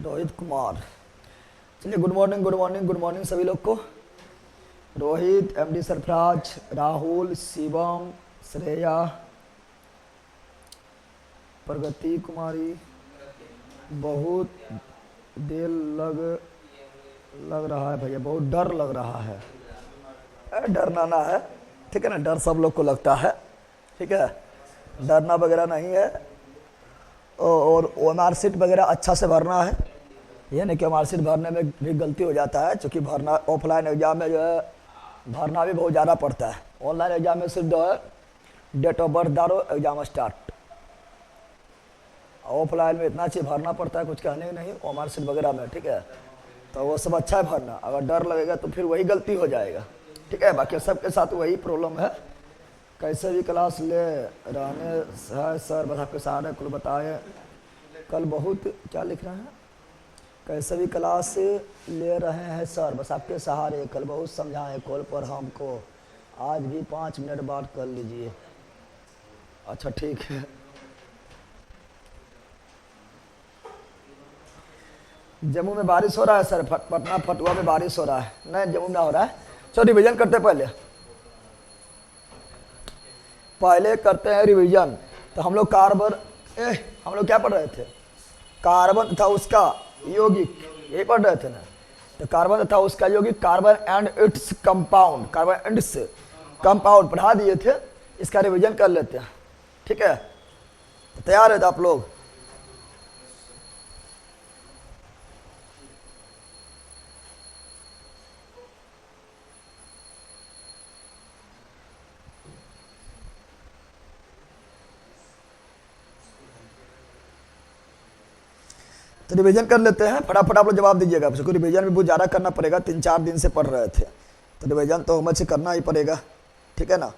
रोहित कुमार। चलिए, good morning good morning good morning सभी लोग को। रोहित, एमडी सरफराज, राहुल, शिवम, श्रेया, प्रगति कुमारी। बहुत देर लग रहा है भैया, बहुत डर लग रहा है। डरना ना है, ठीक है ना, डर सब लोग को लगता है, ठीक है, डरना वगैरह नहीं है। और ओएमआर सीट वगैरह अच्छा से भरना है। ये नहीं कि ओएमआर सीट भरने में भी गलती हो जाता है, क्योंकि भरना ऑफलाइन एग्जाम में जो है भरना भी बहुत ज़्यादा पड़ता है। ऑनलाइन एग्जाम में सिर्फ जो है डेट ऑफ बर्थ डालो, एग्जाम स्टार्ट। ऑफलाइन में इतना चीज़ भरना पड़ता है, कुछ कहने नहीं ओएमआर सीट वगैरह में, ठीक है। तो वो सब अच्छा है भरना। अगर डर लगेगा तो फिर वही गलती हो जाएगा, ठीक है। बाकी सबके साथ वही प्रॉब्लम है। कैसे भी क्लास ले रहने है सर, बस आपके सहारे कुल बताए। कल बहुत क्या लिख रहे हैं, कैसे भी क्लास ले रहे हैं सर, बस आपके सहारे। कल बहुत समझाएं कॉल पर हमको, आज भी 5 मिनट बाद कर लीजिए। अच्छा ठीक है। जम्मू में बारिश हो रहा है सर, पटना फतुहा में बारिश हो रहा है। नहीं, जम्मू में हो रहा है। चलो रिवीजन करते पहले करते हैं रिवीजन। तो हम लोग हम लोग क्या पढ़ रहे थे, कार्बन तथा उसका यौगिक, यही पढ़ रहे थे ना। तो कार्बन तथा उसका यौगिक, carbon and its compound, carbon and its compound पढ़ा दिए थे। इसका रिवीजन कर लेते हैं, ठीक है। तो तैयार है तो आप लोग? तो रिवीजन कर लेते हैं, फटाफट आप लोग जवाब दीजिएगा। उसको रिवीजन भी बहुत ज़्यादा करना पड़ेगा, 3-4 दिन से पढ़ रहे थे, तो रिवीजन तो हमें से करना ही पड़ेगा, ठीक है ना।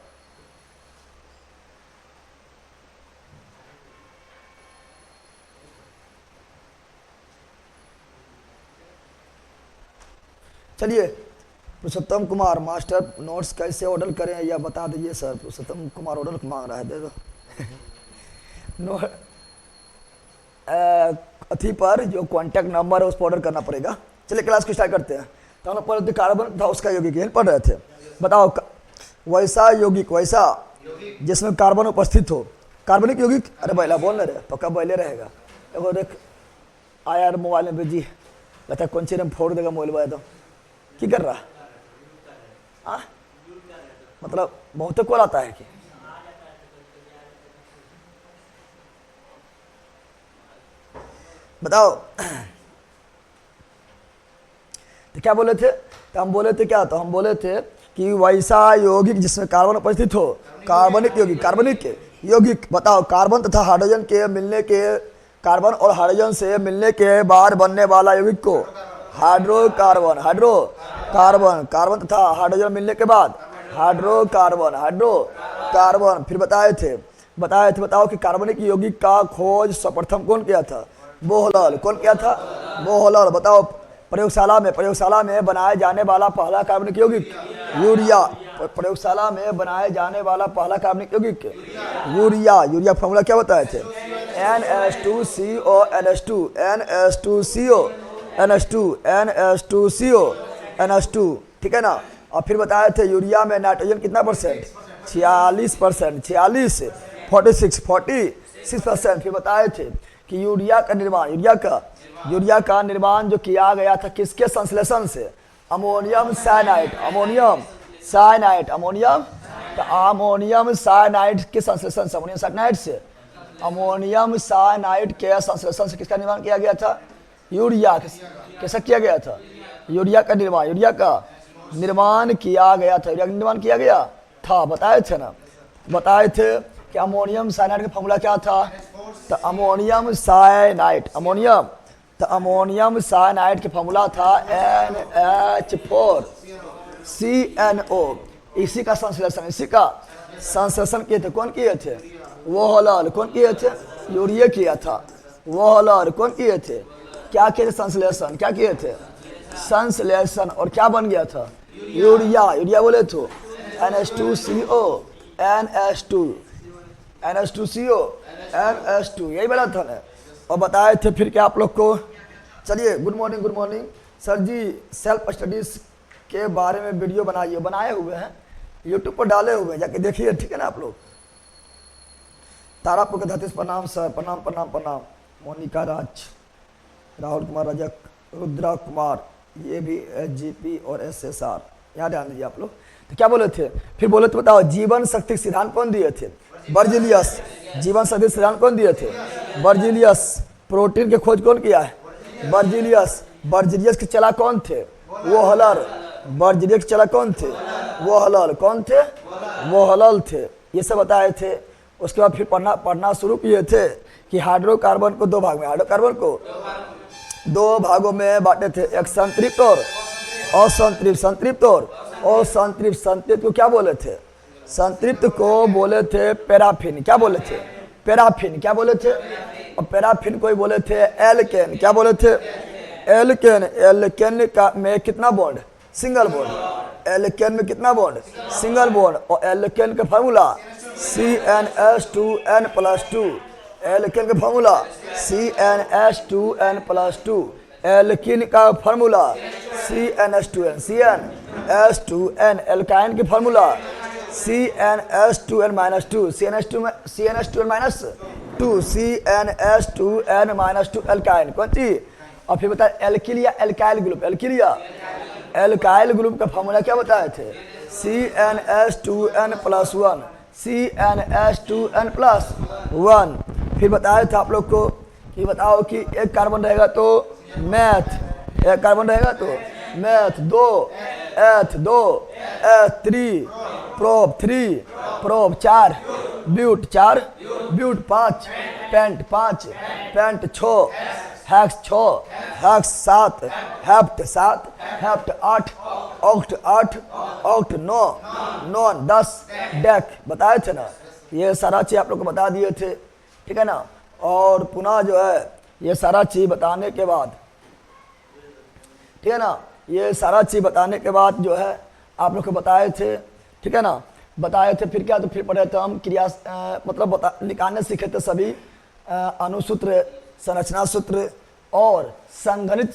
चलिए, पुरुषोत्तम कुमार मास्टर नोट्स कैसे ऑर्डर करें या बता दीजिए सर। पुरुषोत्तम कुमार ऑर्डर मांग रहा है, दे दो। अथी पर जो कॉन्टैक्ट नंबर है उस पर ऑर्डर करना पड़ेगा। चलिए क्लास को स्टार्ट करते हैं। तो हम लोग पढ़ रहे थे कार्बन था उसका यौगिक, यही पढ़ रहे थे। बताओ, वैसा यौगिक, वैसा जिसमें कार्बन उपस्थित हो, कार्बनिक यौगिक। अरे बैला बोल रहे, पक्का बैले रहेगा। देखो देख आया यार, मोबाइल में बिजी बता, कौन सी में फोड़ देगा मोबाइल वाला। तो की कर रहा हाँ, मतलब बहुत कॉल आता है कि बताओ। तो क्या बोले थे, तो हम बोले थे क्या, तो हम बोले थे कि वैसा यौगिक जिसमें कार्बन उपस्थित हो, कार्बनिक यौगिक, कार्बनिक यौगिक। बताओ, कार्बन तथा हाइड्रोजन के मिलने के, कार्बन और हाइड्रोजन से मिलने के बाद बनने वाला यौगिक को हाइड्रोकार्बन, हाइड्रोकार्बन, कार्बन तथा हाइड्रोजन मिलने के बाद हाइड्रोकार्बन, हाइड्रोकार्बन। फिर बताए थे बताओ कि कार्बनिक यौगिक का खोज सर्वप्रथम कौन किया था? बोहलर। कौन किया था? बोहलर। बताओ, प्रयोगशाला में बनाए जाने वाला पहला कार्बनिक यौगिक यूरिया। प्रयोगशाला में बनाए जाने वाला पहला कार्बनिक यौगिक यूरिया। यूरिया फॉर्मूला क्या बताए थे? NH2CO NH2 NH2CO NH2 NH2CO NH2, ठीक है ना। और फिर बताए थे यूरिया में नाइट्रोजन कितना परसेंट? 46%, 46%। फिर बताए थे कि यूरिया का निर्माण जो किया गया था किसके संश्लेषण से? अमोनियम साइनाइड, अमोनियम साइनाइड के संश्लेषण से, अमोनियम साइनाइड के संश्लेषण से किसका निर्माण किया गया था? यूरिया। कैसा किया गया था? यूरिया का निर्माण किया गया था। बताए थे ना, बताए थे कि अमोनियम साइनाइड का फॉर्मूला क्या था? तो अमोनियम साइनाइड के फॉर्मूला था NH4CNO। इसी का संश्लेषण किए थे। कौन किए थे? वोहलर। कौन किए थे? यूरिया किया था। वोहलर। कौन किए थे? क्या किए थे? संश्लेषण। क्या किए थे? संश्लेषण। और क्या बन गया था? यूरिया बोले तो NH2CO NH2CO NH2, यही बना था ना। और बताए थे फिर क्या आप लोग को, चलिए, good morning, good morning sir जी। सेल्फ स्टडीज के बारे में वीडियो बनाए हुए हैं, यूट्यूब पर डाले हुए हैं, जाके देखिए, ठीक है ना आप लोग। तारापुर के धरती प्रणाम सर, प्रणाम प्रणाम प्रणाम। मोनिका राज, राहुल कुमार रजक, रुद्रा कुमार, ये भी SGP और SSR, यहाँ ध्यान दीजिए आप लोग। तो क्या बोले थे, फिर बोले तो बताओ, जीवन शक्ति सिद्धांत कौन दिए थे? बर्जिलियस। जीवन शक्ति सिद्धांत कौन दिए थे? बर्जिलियस। प्रोटीन की खोज कौन किया है? बर्जिलियस। बर्जिलियस के चला कौन थे? वो हलर। बर्जिलियस के चला कौन थे? वो हलर। कौन थे? वो हलल थे। ये सब बताए थे। उसके बाद फिर पढ़ना शुरू किए थे कि हाइड्रोकार्बन को दो भाग में, हाइड्रोकार्बन को दो भागों में बांटे थे, एक संतृप्त और असंतृप्त। संतृप्त और असंतृप्त। संतृप्त को क्या बोले थे? संतृप्त को बोले थे पैराफिन। क्या बोले थे? पैराफिन। क्या बोले थे? और पैराफिन को ही बोले थे एल्केन। क्या बोले थे? एल्केन। एल्केन का में कितना बॉन्ड? Single bond. एल्केन में कितना बॉन्ड? Single bond. और एल्केन का फार्मूला CnH2n+2। एल्केन का फार्मूला CnH2n+2। एल्कीन का फार्मूला CnH2n। CnH2n। एल्काइन की formula CnH2n-2। CnH2n-2। CnH2n-2 alkyne. कौन सी? और फिर बताए एल्किलिया एल्काइल ग्रुप। एल्किलिया एल्काइल ग्रुप का फार्मूला क्या बताए थे? CnH2n+1। CnH2n+1। फिर बताया था आप लोग को कि बताओ कि एक कार्बन रहेगा तो मैथ, एक कार्बन रहेगा तो मैथ, 2 एथ, 2 eth, 3 prop, 3 prop, 4 but, 4 but, 5 pent, 5 pent, 6 hex, 6 hex, 7 hept, 7 hept, 8 oct, 8 oct, 9 non, 10 dec. बताए थे ना, ये सारा चीज़ आप लोग को बता दिए थे, ठीक है ना। और पुनः जो है ये सारा चीज़ बताने के बाद, ठीक है ना, ये सारा चीज़ बताने के बाद जो है आप लोग को बताए थे, ठीक है ना, बताए थे। फिर क्या, तो फिर पढ़े थे हम क्रिया मतलब निकालने सीखे थे सभी अनुसूत्र, संरचना सूत्र और संगणित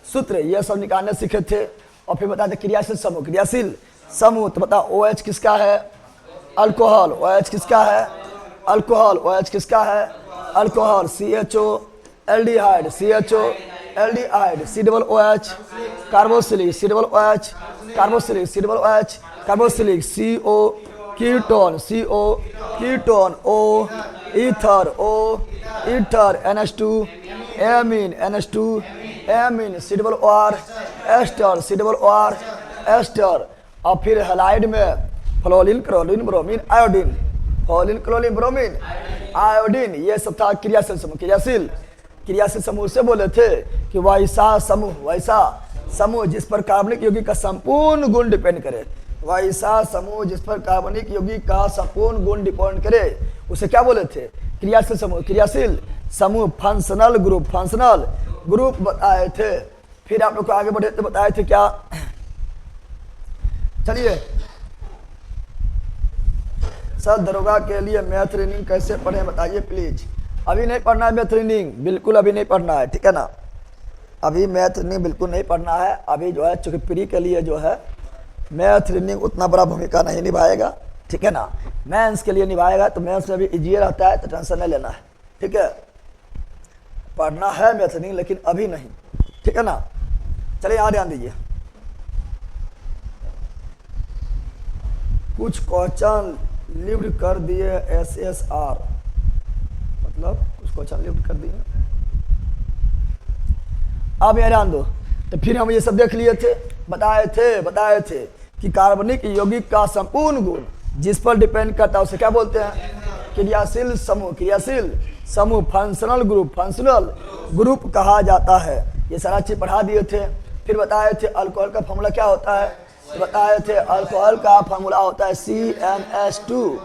सूत्र, ये सब निकालने सीखे थे। और फिर बताए थे क्रियाशील समूह। क्रियाशील समूह तो बताओ OH किसका है? अल्कोहल। OH किसका है? अल्कोहल। OH किसका है? Alcohol. CHO aldehyde. CHO aldehyde. COOH carboxylic. COOH carboxylic. COOH carboxylic. CO ketone. CO ketone. O ether. O ether. NH2 amine. NH2 amine. COOR ester. COOR ester. और फिर halide में fluorine, chlorine, bromine, iodine. Fluorine, chlorine, bromine, iodine. ये सब था क्रियाशील समूह। क्रियाशील समूह से बोले थे कि वैसा समूह जिस पर कार्बनिक यौगिक का संपूर्ण गुण डिपेंड करे। वैसा समूह जिस पर कार्बनिक यौगिक का संपूर्ण गुण डिपेंड करे, उसे क्या बोले थे? क्रियाशील समूह। क्रियाशील समूह फंक्शनल ग्रुप बताए थे। फिर आप लोग को आगे बढ़े तो बताए थे क्या? चलिए सर, दरोगा के लिए मैथ रीडिंग कैसे पढ़ें बताइए प्लीज। अभी नहीं पढ़ना है मैथ रीडिंग, बिल्कुल अभी नहीं पढ़ना है, ठीक है ना। अभी मैथ रीडिंग बिल्कुल नहीं पढ़ना है। अभी जो है चूंकि प्री के लिए जो है मैथ रीडिंग उतना बड़ा भूमिका नहीं निभाएगा, ठीक है ना। मेंस के लिए निभाएगा, तो मेंस में भी इजियर रहता है, तो टेंशन नहीं लेना है, ठीक है। पढ़ना है मैथ रीडिंग लेकिन अभी नहीं, ठीक है ना। चलिए यहाँ ध्यान दीजिए। कुछ क्वेश्चन लिफ्ट कर दिए SSR, मतलब कुछ क्वेश्चन लिफ्ट कर दिए। अब ये ध्यान दो। तो फिर हम ये सब देख लिए थे, बताए थे कि कार्बनिक यौगिक का संपूर्ण गुण जिस पर डिपेंड करता है उसे क्या बोलते हैं? क्रियाशील समूह फंक्शनल ग्रुप कहा जाता है। ये सारा चीज पढ़ा दिए थे। फिर बताए थे अल्कोहल का फॉर्मूला क्या होता है? बताए थे अल्कोहल का फॉर्मूला होता है CnH2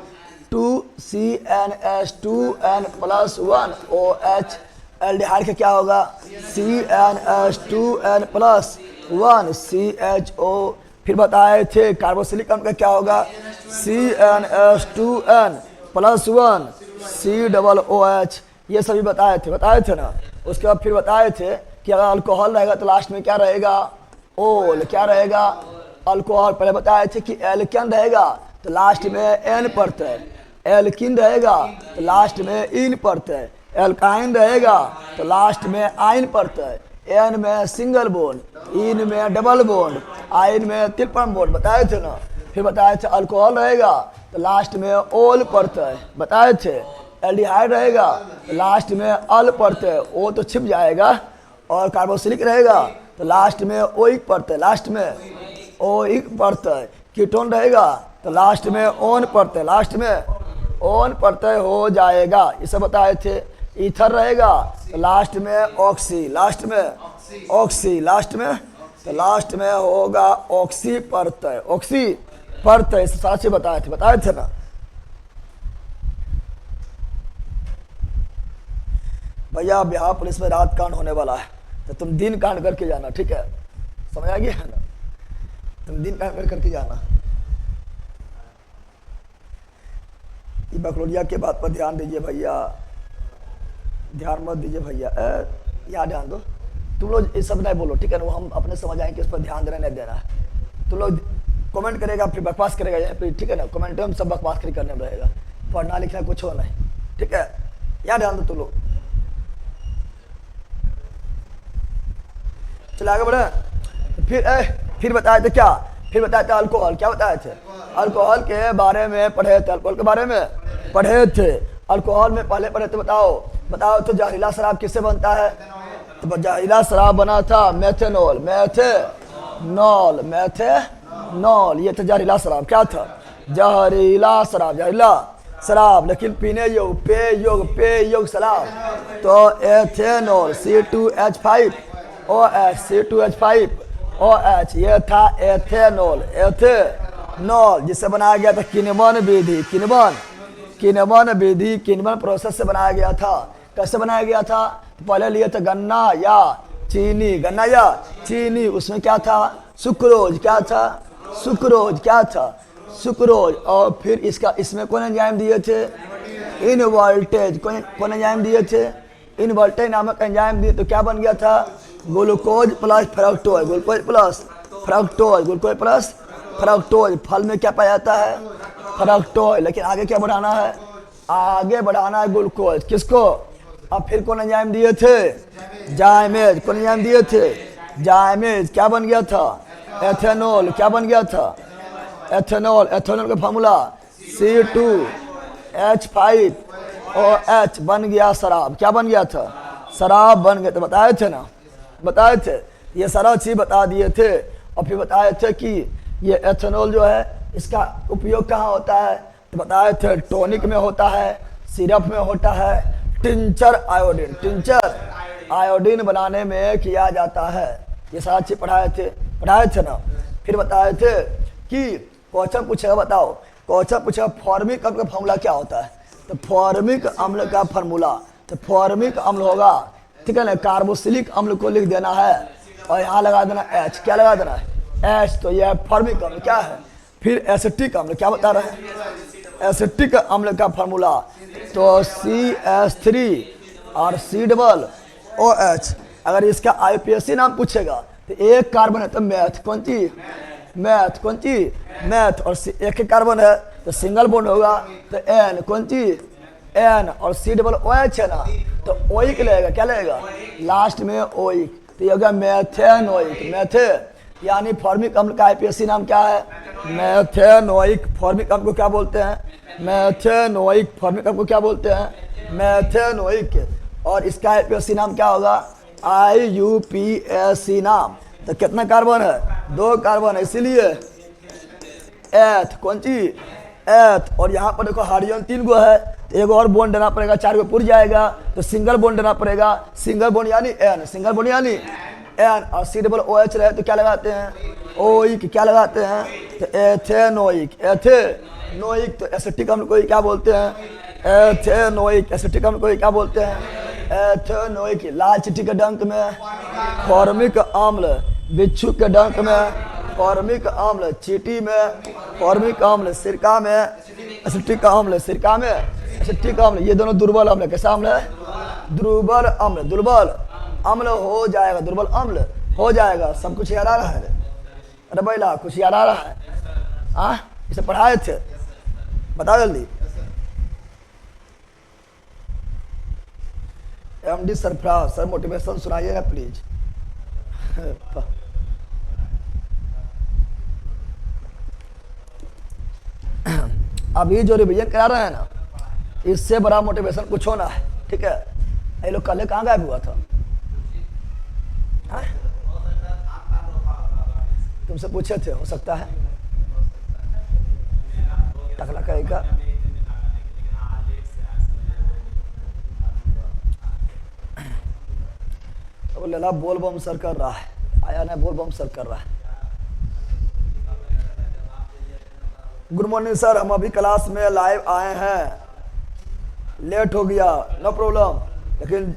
CnH2n+1 OH। एल्डिहाइड का क्या होगा? CnH2n+1 CHO। फिर बताए थे कार्बोक्सिलिक अम्ल का क्या होगा? CnH2n+1 COOH। ये सभी बताए थे ना। उसके बाद फिर बताए थे कि अगर अल्कोहल रहेगा तो लास्ट में क्या रहेगा, ओल, क्या रहेगा, अल्कोहल। पहले बताए थे कि एल्केन रहेगा तो लास्ट में एन पड़ता है, एल्किन रहेगा तो लास्ट में इन पड़ता है, एल्काइन रहेगा तो लास्ट में आइन पड़ता है, एन में सिंगल बोन, इन में डबल बोन, आइन में ट्रिपल बोन, बताए थे ना। फिर बताए थे अल्कोहल रहेगा तो लास्ट में ओल पड़ता है, बताए थे। एल्डिहाइड रहेगा तो लास्ट में अल पड़ता है, ओ तो छिप जाएगा। और कार्बोक्सिलिक रहेगा तो लास्ट में ओइक पड़ता है, लास्ट में ओइक पड़ता है। कीटोन रहेगा तो लास्ट में ओन पड़ता है, लास्ट में ओन पड़ता है, हो जाएगा। ये सब बताए थे। ईथर रहेगा तो लास्ट में ऑक्सी, लास्ट में ऑक्सी, लास्ट में तो लास्ट में होगा ऑक्सी पड़ता है, ऑक्सी पड़ता है। इस साथ से बताए थे ना। भैया बिहार पुलिस में रात कांड होने वाला है तो तुम दिन कांड करके जाना, ठीक है, समझ आ गया है ना। तुम दिन कांड करके जाना। ये बकलोरिया के बात पर ध्यान दीजिए भैया, ध्यान मत दीजिए भैया, यहाँ ध्यान दो। तुम लोग ये सब नहीं बोलो, ठीक है ना, वो हम अपने समझ आएंगे, इस पर ध्यान देना नहीं देना है। तुम लोग कमेंट करेगा फिर बकवास करेगा यहाँ पे, ठीक है ना। कमेंट में सब बकवास करने में रहेगा, पढ़ना लिखना कुछ हो नहीं, ठीक है। यहाँ ध्यान दो तुम लोग। चलो आगे बढ़े। फिर बताए थे क्या, फिर बताए थे अल्कोहल, क्या बताए थे, अल्कोहल के बारे में पढ़े थे, अल्कोहल के बारे में पढ़े थे। अल्कोहल में पहले पढ़े थे, बताओ तो जहरीला शराब किससे बनता है। तो जहरीला शराब बना था मेथेनॉल, मेथेनॉल, ये था जहरीला शराब। क्या था, जहरीला शराब, लेकिन पीने योग्य पे योग शराब तो ethanol, C2H5 OH, C2H5 OH, ये था एथेनॉल, जिससे बनाया गया था किण्वन विधि, किण्वन प्रोसेस से बनाया गया था। कैसे बनाया गया था, तो पहले लिए थे गन्ना या चीनी, उसमें क्या था, सुक्रोज, और फिर इसमें कौन एंजाइम दिए थे, इनवॉल्टेज, कौन एंजाइम दिए थे, इनवॉल्टेज नामक एंजाइम दिए। तो क्या बन गया था, ग्लूकोज प्लस फ्रक्टोज, फल में क्या पाया जाता है, फ्रक्टोज। लेकिन आगे क्या बढ़ाना है, आगे बढ़ाना है ग्लूकोज, किसको। अब फिर कौन एंजाइम दिए थे, जाइमेज, कौन एंजाइम दिए थे, जाइमेज। क्या बन गया था, एथेनॉल, क्या बन गया था, एथेनॉल का फार्मूला C2H5OH बन गया शराब। क्या बन गया था, शराब बन गया। तो बताए थे, ये सारा चीज बता दिए थे। और फिर बताए थे कि ये एथेनॉल जो है इसका उपयोग कहाँ होता है, तो बताए थे टॉनिक में होता है, सिरप में होता है, टिंचर आयोडीन बनाने में किया जाता है। ये सारा चीज पढ़ाए थे ना। फिर बताए थे कि क्वेश्चन पूछेगा, बताओ क्वेश्चन पूछेगा फॉर्मिक अम्ल का फॉर्मूला क्या होता है। तो फॉर्मिक अम्ल का फॉर्मूला, तो फॉर्मिक अम्ल होगा, ठीक है ना, कार्बोक्सिलिक अम्ल को लिख देना है और यहाँ लगा देना H, क्या लगा देना है, H। तो यह फॉर्मिक अम्ल क्या है। फिर एसिटिक अम्ल, क्या बता रहे हैं, एसिटिक अम्ल का फॉर्मूला तो CH3 और C OH। अगर इसका IUPAC नाम पूछेगा तो एक कार्बन है तो मैथ, कौन सी, मैथ। और एक कार्बन है तो सिंगल बॉन्ड होगा तो N, कौन सी, N। और COOH है ना तो ओइक लगेगा, क्या लगेगा, लास्ट में ओइक। तो ये होगा मेथेनोइक, यानी फॉर्मिक अम्ल का IUPAC नाम क्या है, मेथेनोइक। फॉर्मिक अम्ल को क्या बोलते हैं, मेथेनोइक। फॉर्मिक अम्ल को क्या बोलते हैं, मेथेनोइक। और इसका IUPAC नाम क्या होगा, IUPAC नाम। तो कितना कार्बन है, 2 कार्बन है, इसीलिए एथ, कौन सी, एथ। और यहाँ पर देखो हाइड्रोजन 3 गो है तो एक और बॉन्ड देना पड़ेगा, 4 गो पुर जाएगा तो सिंगल बॉन्ड देना पड़ेगा, सिंगल बॉन्ड यानी N, और COOH रहे तो क्या लगाते हैं, ओइक, क्या लगाते हैं, तो एथेनोइक। तो एसिटिक अम्ल को क्या बोलते हैं, एथेनोइक। एसिटिक अम्ल को क्या बोलते हैं, एथेनोइक। लाल चिट्ठी के डंक में फॉर्मिक अम्ल, बिच्छू के डंक में फॉर्मिक अम्ल, चीटी में फॉर्मिक अम्ल, सिरका में एसिटिक अम्ल, ये दोनों दुर्बल अम्ल। कैसा अम्ल है, दुर्बल अम्ल, दुर्बल अम्ल हो जाएगा, दुर्बल अम्ल हो जाएगा। सब कुछ याद आ रहा है? अरे बैला कुछ याद आ रहा है? हाँ, इसे पढ़ाए थे, बताओ जल्दी। एमडी सरफराज सर, मोटिवेशन सुनाइए ना प्लीज। अभी जो रिवीजन करा रहे हैं ना, इससे बड़ा मोटिवेशन कुछ होना है, ठीक है? ये लोग कल कहाँ गायब हुआ था? हाँ? तुमसे पूछे थे, हो सकता है टकला कहेगा। तो लला बोल बम सर कर रहा है, आया ना, बोल बम सर कर रहा है। गुड मॉर्निंग सर, हम अभी क्लास में लाइव आए हैं, लेट हो गया, नो प्रॉब्लम, लेकिन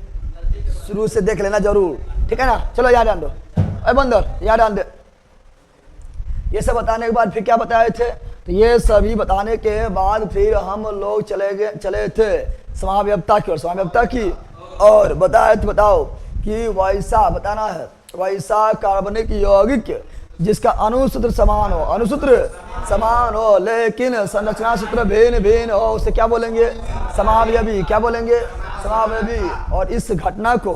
शुरू से देख लेना जरूर, ठीक है ना? चलो याद आन दो, अरे बंदर याद आन दे। ये सब बताने के बाद फिर क्या बताए थे? तो ये सभी बताने के बाद फिर हम लोग चले थे समाव्यवता की ओर, समाव्यवता की और बताए थे, बताओ कि वैसा बताना है, वैसा कार्बनिक यौगिक जिसका अणुसूत्र समान हो, अणुसूत्र समान हो लेकिन संरचना सूत्र भिन्न भिन्न हो, उसे क्या बोलेंगे? समावयवी। क्या बोलेंगे? समावयवी। और इस घटना को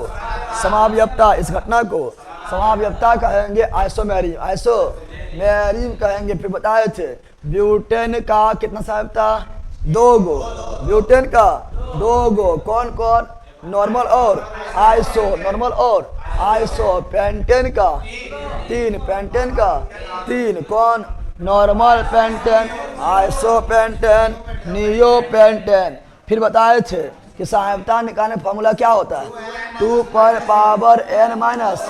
समावयवता, इस घटना को समावयवता कहेंगे आइसोमेरिज्म, आइसोमेरिज्म कहेंगे। फिर बताए थे ब्यूटेन का कितना समावयवता? 2 गो, ब्यूटेन का 2 गो, कौन कौन? नॉर्मल और आइसो, नॉर्मल और आइसो। पेंटेन का 3, पेंटेन का 3, कौन? Normal pentane, iso pentane, neo pentane. फिर बताए थे कि समावयवता निकालने फॉर्मूला क्या होता है? 2 पर power n minus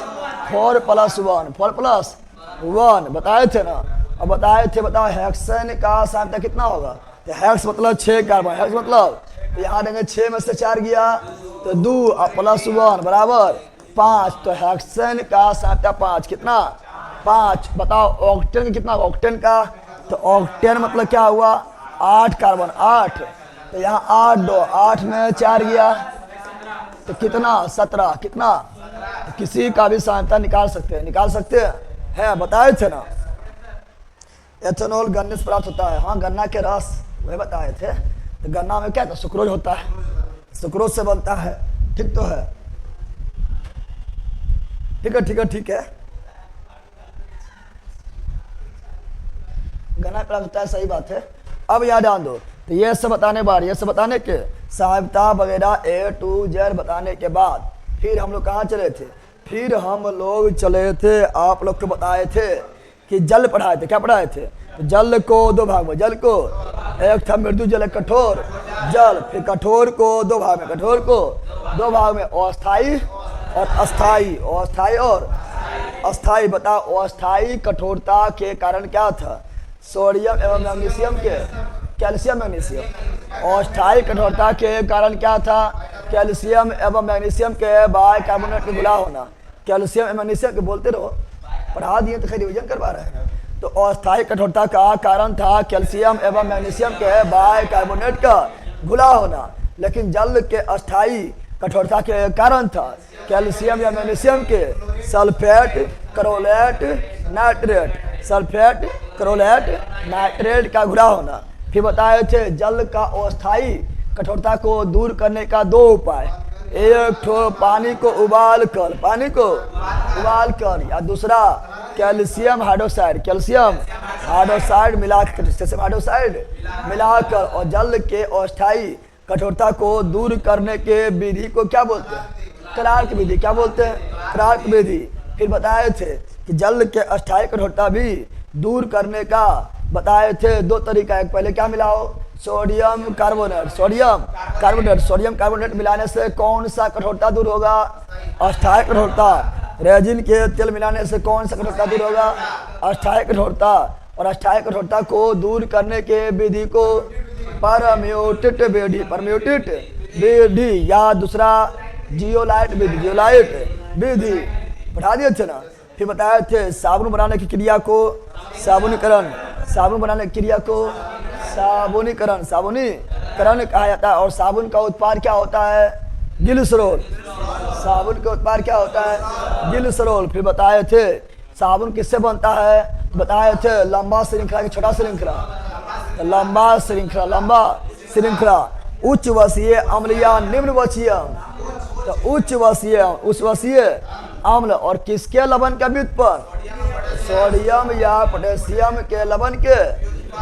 4 plus 1, 4 plus 1 बताए थे ना। अब बताए थे, बताओ हेक्सेन का समावयवता कितना होगा? तो हेक्स मतलब 6 कार्बन, हेक्स मतलब यहाँ देंगे 6 में से 4 गया तो 2 प्लस 1 बराबर 5। तो हेक्सेन का समावयवता 5, कितना? 5। बताओ ऑक्टेन कितना? ऑक्टेन का तो ऑक्टेन मतलब क्या हुआ? 8 कार्बन, 8। तो यहाँ 8 2, 8 में 4 गया तो कितना? 17। कितना? तो किसी का भी समावयवता निकाल सकते हैं, निकाल सकते हैं, बताए थे ना। एथेनॉल गन्ने से प्राप्त होता है, हाँ गन्ना के रस, वही बताए थे। तो गन्ना में क्या था? सुक्रोज होता है, सुक्रोज से बनता है, ठीक तो है? ठीक है, ठीक है, ठीक है। गन्ना प्राप्त होता है, सही बात है। अब याद आन दो, तो ये सब बताने बाद, ये सब बताने के समावयवता वगैरह A to Z बताने के बाद फिर हम लोग कहाँ चले थे? फिर हम लोग चले थे, आप लोग को बताए थे कि जल पढ़ाए थे। क्या पढ़ाए थे? तो जल को 2 भाग में, जल को एक था मृदु जल, एक कठोर जल। फिर कठोर को 2 भाग में, कठोर को 2 भाग में, अस्थाई और अस्थाई, अस्थाई और अस्थाई। बताओ अस्थाई कठोरता के कारण क्या था? सोडियम एवं मैग्नीशियम के, कैल्शियम मैग्नीशियम। अस्थाई कठोरता के कारण क्या था? कैल्शियम एवं मैग्नीशियम के बाइकार्बोनेट में घुला होना। कैल्शियम एवं मैग्नीशियम के बोलते रहो, पढ़ा दिए तो खैर रिविजन करवा रहे हैं। तो अस्थाई कठोरता का कारण था कैल्शियम एवं मैग्नीशियम के बाइकार्बोनेट का घुला होना। लेकिन जल के अस्थाई कठोरता के कारण था कैल्शियम या मैग्नीशियम के sulphate, chlorate, nitrate, sulphate, chlorate, nitrate का घुला होना। फिर बताए थे जल का अस्थाई कठोरता को दूर करने का 2 उपाय। एक तो पानी को उबाल कर, पानी को उबाल कर, या दूसरा कैल्शियम हाइड्रोक्साइड, कैल्शियम हाइड्रोक्साइड मिलाकर, कैल्शियम हाइड्रोक्साइड मिलाकर। और जल के अस्थाई कठोरता को दूर करने के विधि को क्या बोलते हैं? क्लार्क विधि। क्या बोलते हैं? क्लार्क विधि। फिर बताए थे कि जल के अस्थाई कठोरता भी दूर करने का बताए थे 2 तरीका। एक पहले क्या मिलाओ? Sodium carbonate, sodium carbonate. Sodium carbonate मिलाने से कौन सा कठोरता दूर होगा? अस्थाई कठोरता। रेजिन के तेल मिलाने से कौन सा कठोरता दूर होगा? अस्थाई कठोरता। और अस्थाई कठोरता को दूर करने के विधि को परम्यूटेट विधि, परम्यूटेट विधि, या दूसरा जियोलाइट विधि, जियोलाइट विधि पढ़ा दिए थे ना। फिर बताए थे साबुन बनाने की क्रिया को साबुनीकरण, साबुन बनाने की क्रिया को साबुनीकरण, साबुनीकरण कहा जाता है। और साबुन का उत्पाद क्या होता है? ग्लिसरॉल। साबुन का उत्पाद क्या होता है? ग्लिसरॉल। फिर बताए थे साबुन किससे बनता है? बताए थे लंबा श्रृंखला की छोटा श्रृंखला। तो लंबा श्रृंखला उच्च वसीय अम्ल या निम्न वसीय। तो उच्च वसीय अम्ल और किसके लवण का व्युत्पन्न? सोडियम या पोटेशियम के लवण के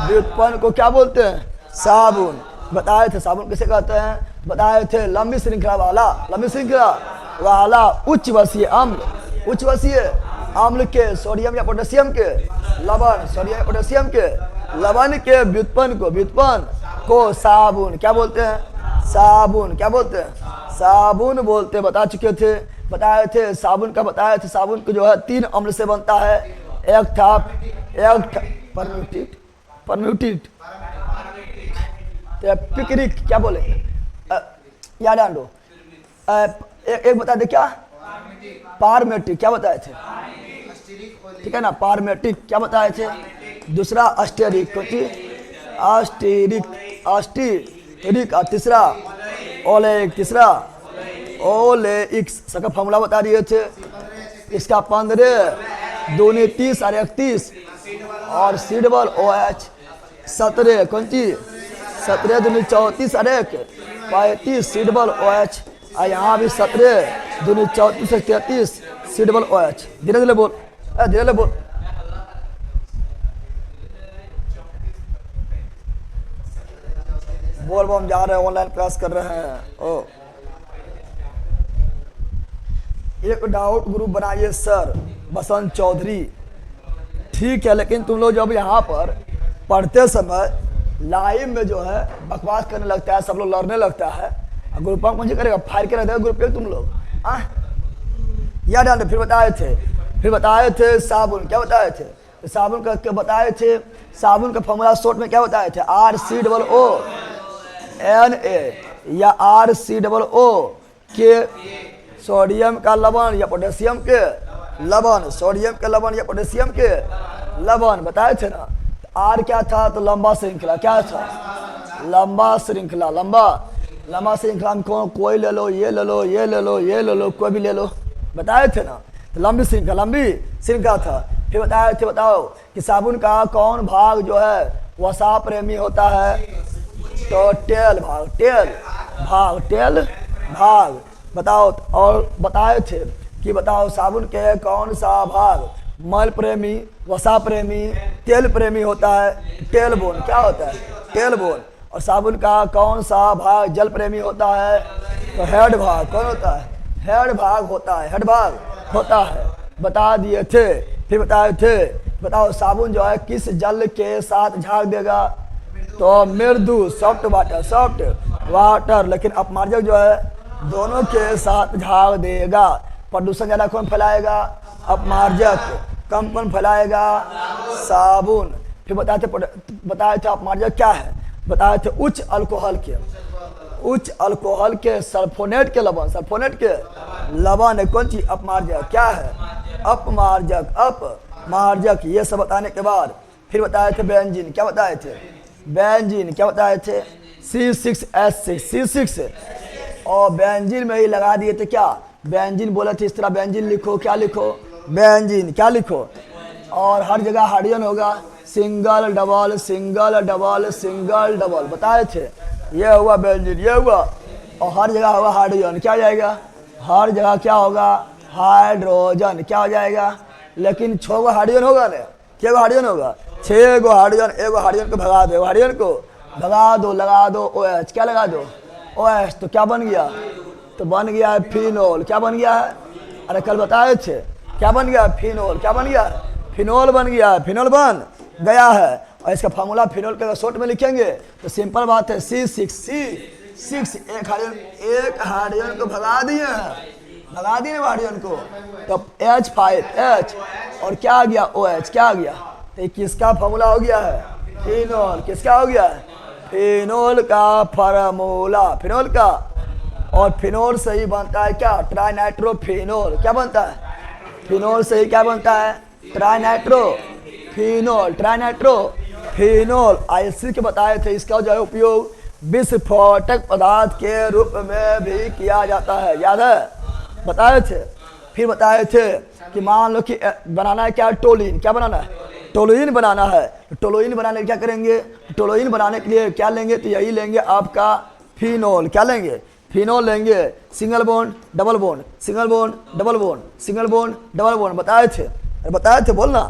व्युत्पन्न को क्या बोलते हैं? साबुन। बताए थे साबुन किसे कहते हैं? बताए थे लंबी श्रृंखला वाला उच्च वसीय अम्ल के सोडियम या पोटेशियम के लवण के व्युत्पन्न को साबुन क्या बोलते हैं? साबुन बोलते बता चुके थे। बताए थे साबुन को जो है 3 अम्ल से बनता है। एक था परम्यूटेट, पिकरिक क्या बोले याद आंडो। एक बता दे क्या? पारमेटिक क्या बताए थे? ठीक है ना, पारमेटिक क्या बताए थे? दूसरा अस्टेरिक, अस्टेरिक और तीसरा ओलेइक्स। सबका फॉर्मूला बता दिए थे। इसका 15 दूनी 30 और 31 और सी डबल OH 17 17 दूनी 34 और 1 35 सी डबल OH और यहाँ भी 17 दूनी 34 और 33 सी डबल OH। धीरे धीरे बोल। हम जा रहे हैं, ऑनलाइन क्लास कर रहे हैं। एक डाउट ग्रुप बनाइए सर, बसंत चौधरी। ठीक है, लेकिन तुम लोग जब यहाँ पर पढ़ते समय लाइव में जो है बकवास करने लगता है, सब लोग लड़ने लगता है, ग्रुप में मुझे करेगा फायर के रहते ग्रुप पे तुम लोग याद आने। फिर बताए थे साबुन क्या बताए थे? साबुन का बताए थे, साबुन का फॉर्मूला शॉर्ट में क्या बताए थे? RCOONA या RCOO के सोडियम का लवण या पोटेशियम के लवण, बताए थे ना। आर क्या था? तो लंबा श्रृंखला। क्या था? लंबा श्रृंखला में कोई ले लो, ये ले लो, कोई भी ले लो, बताए थे ना। तो लंबी श्रृंखला था। फिर बताए थे, बताओ कि साबुन का कौन भाग जो है वसा प्रेमी होता है? तो टेल भाग बताओ। और बताए थे कि बताओ साबुन के कौन सा भाग मल प्रेमी, वसा प्रेमी, तेल प्रेमी होता है? Tail bone. क्या होता है? Tail bone. और साबुन का कौन सा भाग जल प्रेमी होता है? तो हेड भाग। कौन होता है? हेड भाग होता है। बता दिए थे। फिर बताए थे, बताओ साबुन जो है किस जल के साथ झाग देगा? तो मृदु सॉफ्ट वाटर। लेकिन अपमार्जक जो है दोनों के साथ झाग देगा। प्रदूषण ज्यादा कौन फैलाएगा? अपमार्जक। कम कौन फैलाएगा? साबुन। फिर बताए थे अपमार्जक क्या है? बताए थे उच्च अल्कोहल के सल्फोनेट के लवण है कौन चीज? अपमार्जक। क्या है? अपमार्जक। ये सब बताने के बाद फिर बताए थे बेंजीन। क्या बताए थे? C6H6 और बेंजीन में ही लगा दिए थे क्या? बेंजीन बोले थे इस तरह बेंजीन लिखो। क्या लिखो? बेंजीन। क्या लिखो? और हर जगह हाइड्रोजन होगा, सिंगल डबल बताए थे। ये हुआ बेंजीन, ये हुआ। और हर जगह होगा हाइड्रोजन। क्या हो जाएगा? हर जगह क्या होगा? हाइड्रोजन। क्या हो जाएगा? लेकिन 6 गो हाइड्रोजन होगा ना? क्या हाइड्रोजन होगा? 6 गो हाइड्रोजन। एक हाइड्रोजन को भगा दो, लगा दो OH। क्या लगा दो? OH। तो क्या बन गया? तो बन गया है फिनोल। क्या बन गया है? अरे कल बताए थे क्या बन गया? फिनोल। क्या बन गया? फिनोल बन गया है। फिनोल बन गया है। और इसका फॉर्मूला फिनोल के शॉर्ट में लिखेंगे तो सिंपल बात है C6। एक हाइड्रोजन को भगा दिए हाइड्रोजन को, तब H5H और क्या आ गया? OH। क्या आ गया? तो किसका फॉर्मूला हो गया है? फिनोल। किसका हो गया है? फिनोल का फार्मूला। फिनोल का। और फिनोल से ही बनता है क्या? ट्राइनाइट्रोफिनोल। क्या बनता है? फिनोल से ही क्या बनता है? ट्राइनाइट्रोफिनोल। IC के बताए थे। इसका जो है उपयोग विस्फोटक पदार्थ के रूप में भी किया जाता है। याद है, बताए थे। फिर बताए थे कि मान लो कि बनाना है क्या, टोलुइन। क्या बनाना है? टोलुइन बनाना है। तो टोलुइन बनाने के क्या करेंगे? टोलुइन बनाने के लिए क्या लेंगे? तो यही लेंगे आपका फिनोल। क्या लेंगे? फिनोल लेंगे। Single bond double bond, single bond double bond, single bond double bond. बताए थे, बताए थे, बोलना।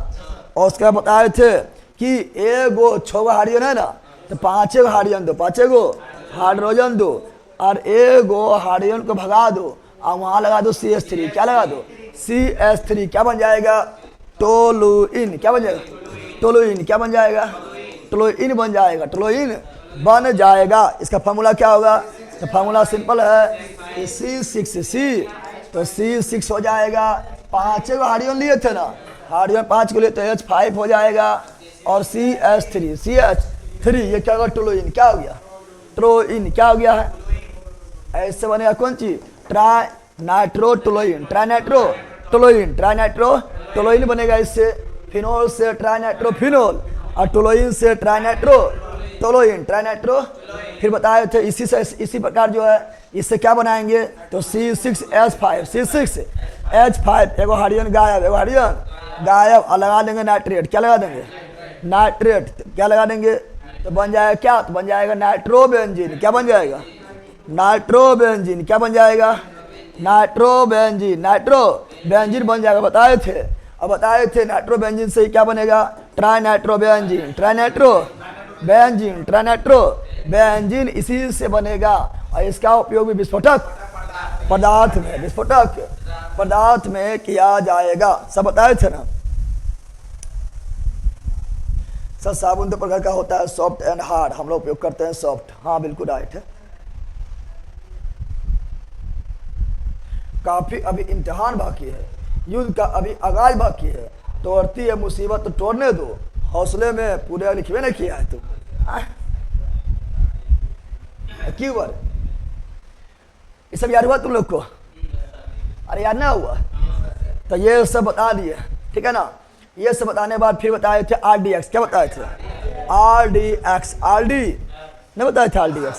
और उसके बाद बताए थे कि एगो 6 हाइड्रोजन है ना, तो 5 हाइड्रोजन दो, 5 हाइड्रोजन दो, और एगो हाइड्रोजन को भगा दो और वहाँ लगा दो CH3। क्या लगा दो? CH3। क्या बन जाएगा? टोलुइन। क्या बन जाएगा? टोलुइन। क्या बन जाएगा? टोलुइन बन जाएगा। टोलुइन बन जाएगा। इसका फार्मूला क्या होगा? तो फार्मूला सिंपल है, C6C, तो C6 हो जाएगा। 5 हाइड्रोजन लिए थे ना, हाइड्रोजन 5 को लिए तो H5 हो जाएगा, और CH3 ये क्या होगा? टोलुइन। क्या हो गया? टोलुइन। क्या हो गया है? ऐसे बनेगा कौन चीज? Tri nitro toluene, tri nitro toluene, tri nitro toluene बनेगा। इससे फिनोल से ट्राई नाइट्रो फिनोल, और टोलुइन से tri nitro toluene, tri nitro. फिर बताए थे इसी से, इसी प्रकार जो है इससे क्या बनाएंगे? तो C6H5, C6H5, एगो हाइड्रोजन गायब, एगो हाइड्रोजन गायब, और लगा देंगे नाइट्रेट। क्या लगा देंगे? नाइट्रेट। क्या लगा देंगे? तो बन जाएगा क्या? तो बन जाएगा नाइट्रोबेंजीन। क्या बन जाएगा? नाइट्रोबेंजीन। क्या बन जाएगा? नाइट्रोबेंजीन। नाइट्रोबेंजीन बन जाएगा। बताए थे। अब बताए थे नाइट्रोबेंजीन से ही क्या बनेगा? Try nitrobenzene, try nitrobenzene, try nitrobenzene इसी से बनेगा। और इसका उपयोग भी विस्फोटक पदार्थ में, विस्फोटक पदार्थ में किया जाएगा। सब बताए थे ना। सर साबुन दो प्रकार का होता है, सॉफ्ट एंड हार्ड। हम लोग उपयोग करते हैं सॉफ्ट। हाँ बिल्कुल राइट है। काफी अभी इम्तिहान बाकी है, युद्ध का अभी आगाज बाकी है। तोड़ती है मुसीबत तो तोड़ने दो, हौसले में पूरे लिखवे नहीं किया है तुम। क्यों बार ये सब याद हुआ तुम लोग को? अरे याद ना हुआ? तो ये सब बता दिए, ठीक है ना। ये सब बताने के बाद फिर बताए थे RDX। क्या बताए थे? RDX, RD नहीं बताए थे RDX।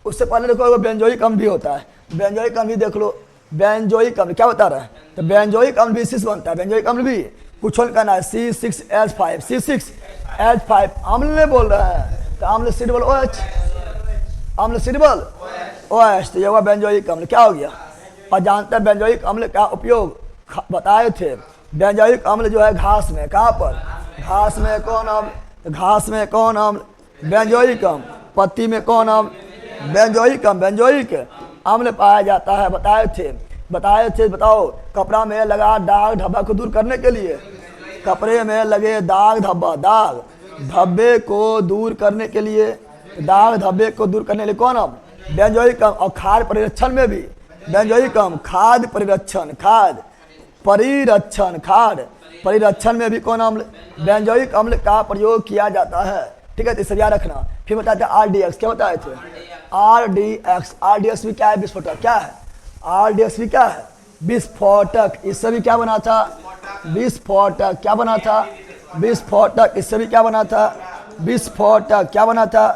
उससे पहले देखो बेंजोइक अम्ल भी होता है। बेंजोइक अम्ल भी देख लो। बेंजोइक अम्ल क्या बता रहा है? तो बेंजोइक अम्ल भी इसी से बनता है। बेंजोइक अम्ल भी कुछ और कहना है C6H5, C6H5 अम्ल नहीं बोल रहा है, तो अम्ल सिडबल OH, अम्ल सिडबल OH, तो ये हुआ बेंजोइक अम्ल। क्या हो गया? और जानते हैं बेंजोइक अम्ल का उपयोग बताए थे। बेंजोइक अम्ल जो है घास में, कहाँ पर? घास में कौन अम्ल? तो घास में कौन अम्ल? बेंजोइक अम्ल। पत्ती में कौन अम्ल? बेंजोइक अम्ल। बेंजोइक अम्ल पाया जाता है। बताए थे, बताए थे। बताओ, कपड़ा में लगा दाग धब्बा को दूर करने के लिए, कपड़े में लगे दाग धब्बा, दाग धब्बे को दूर करने के लिए, दाग धब्बे को दूर करने के लिए कौन अम्ल? बेंजोइक अम्ल। और खाद्य परिरक्षण में भी बेंजोइक अम्ल, खाद्य परिरक्षण, खाद्य परिरक्षण, खाद्य परिरक्षण में भी कौन अम्ल? बेंजोइक अम्ल का प्रयोग किया जाता है। ठीक है, तो इसे याद रखना। फिर बताए थे RDX। क्या बताए थे? RDX। RDX भी क्या है? विस्फोटक। क्या है? RDX भी क्या है? विस्फोटक। इससे भी क्या बना था? विस्फोटक। क्या बना था? विस्फोटक। इससे भी क्या बना था? विस्फोटक। क्या बना था?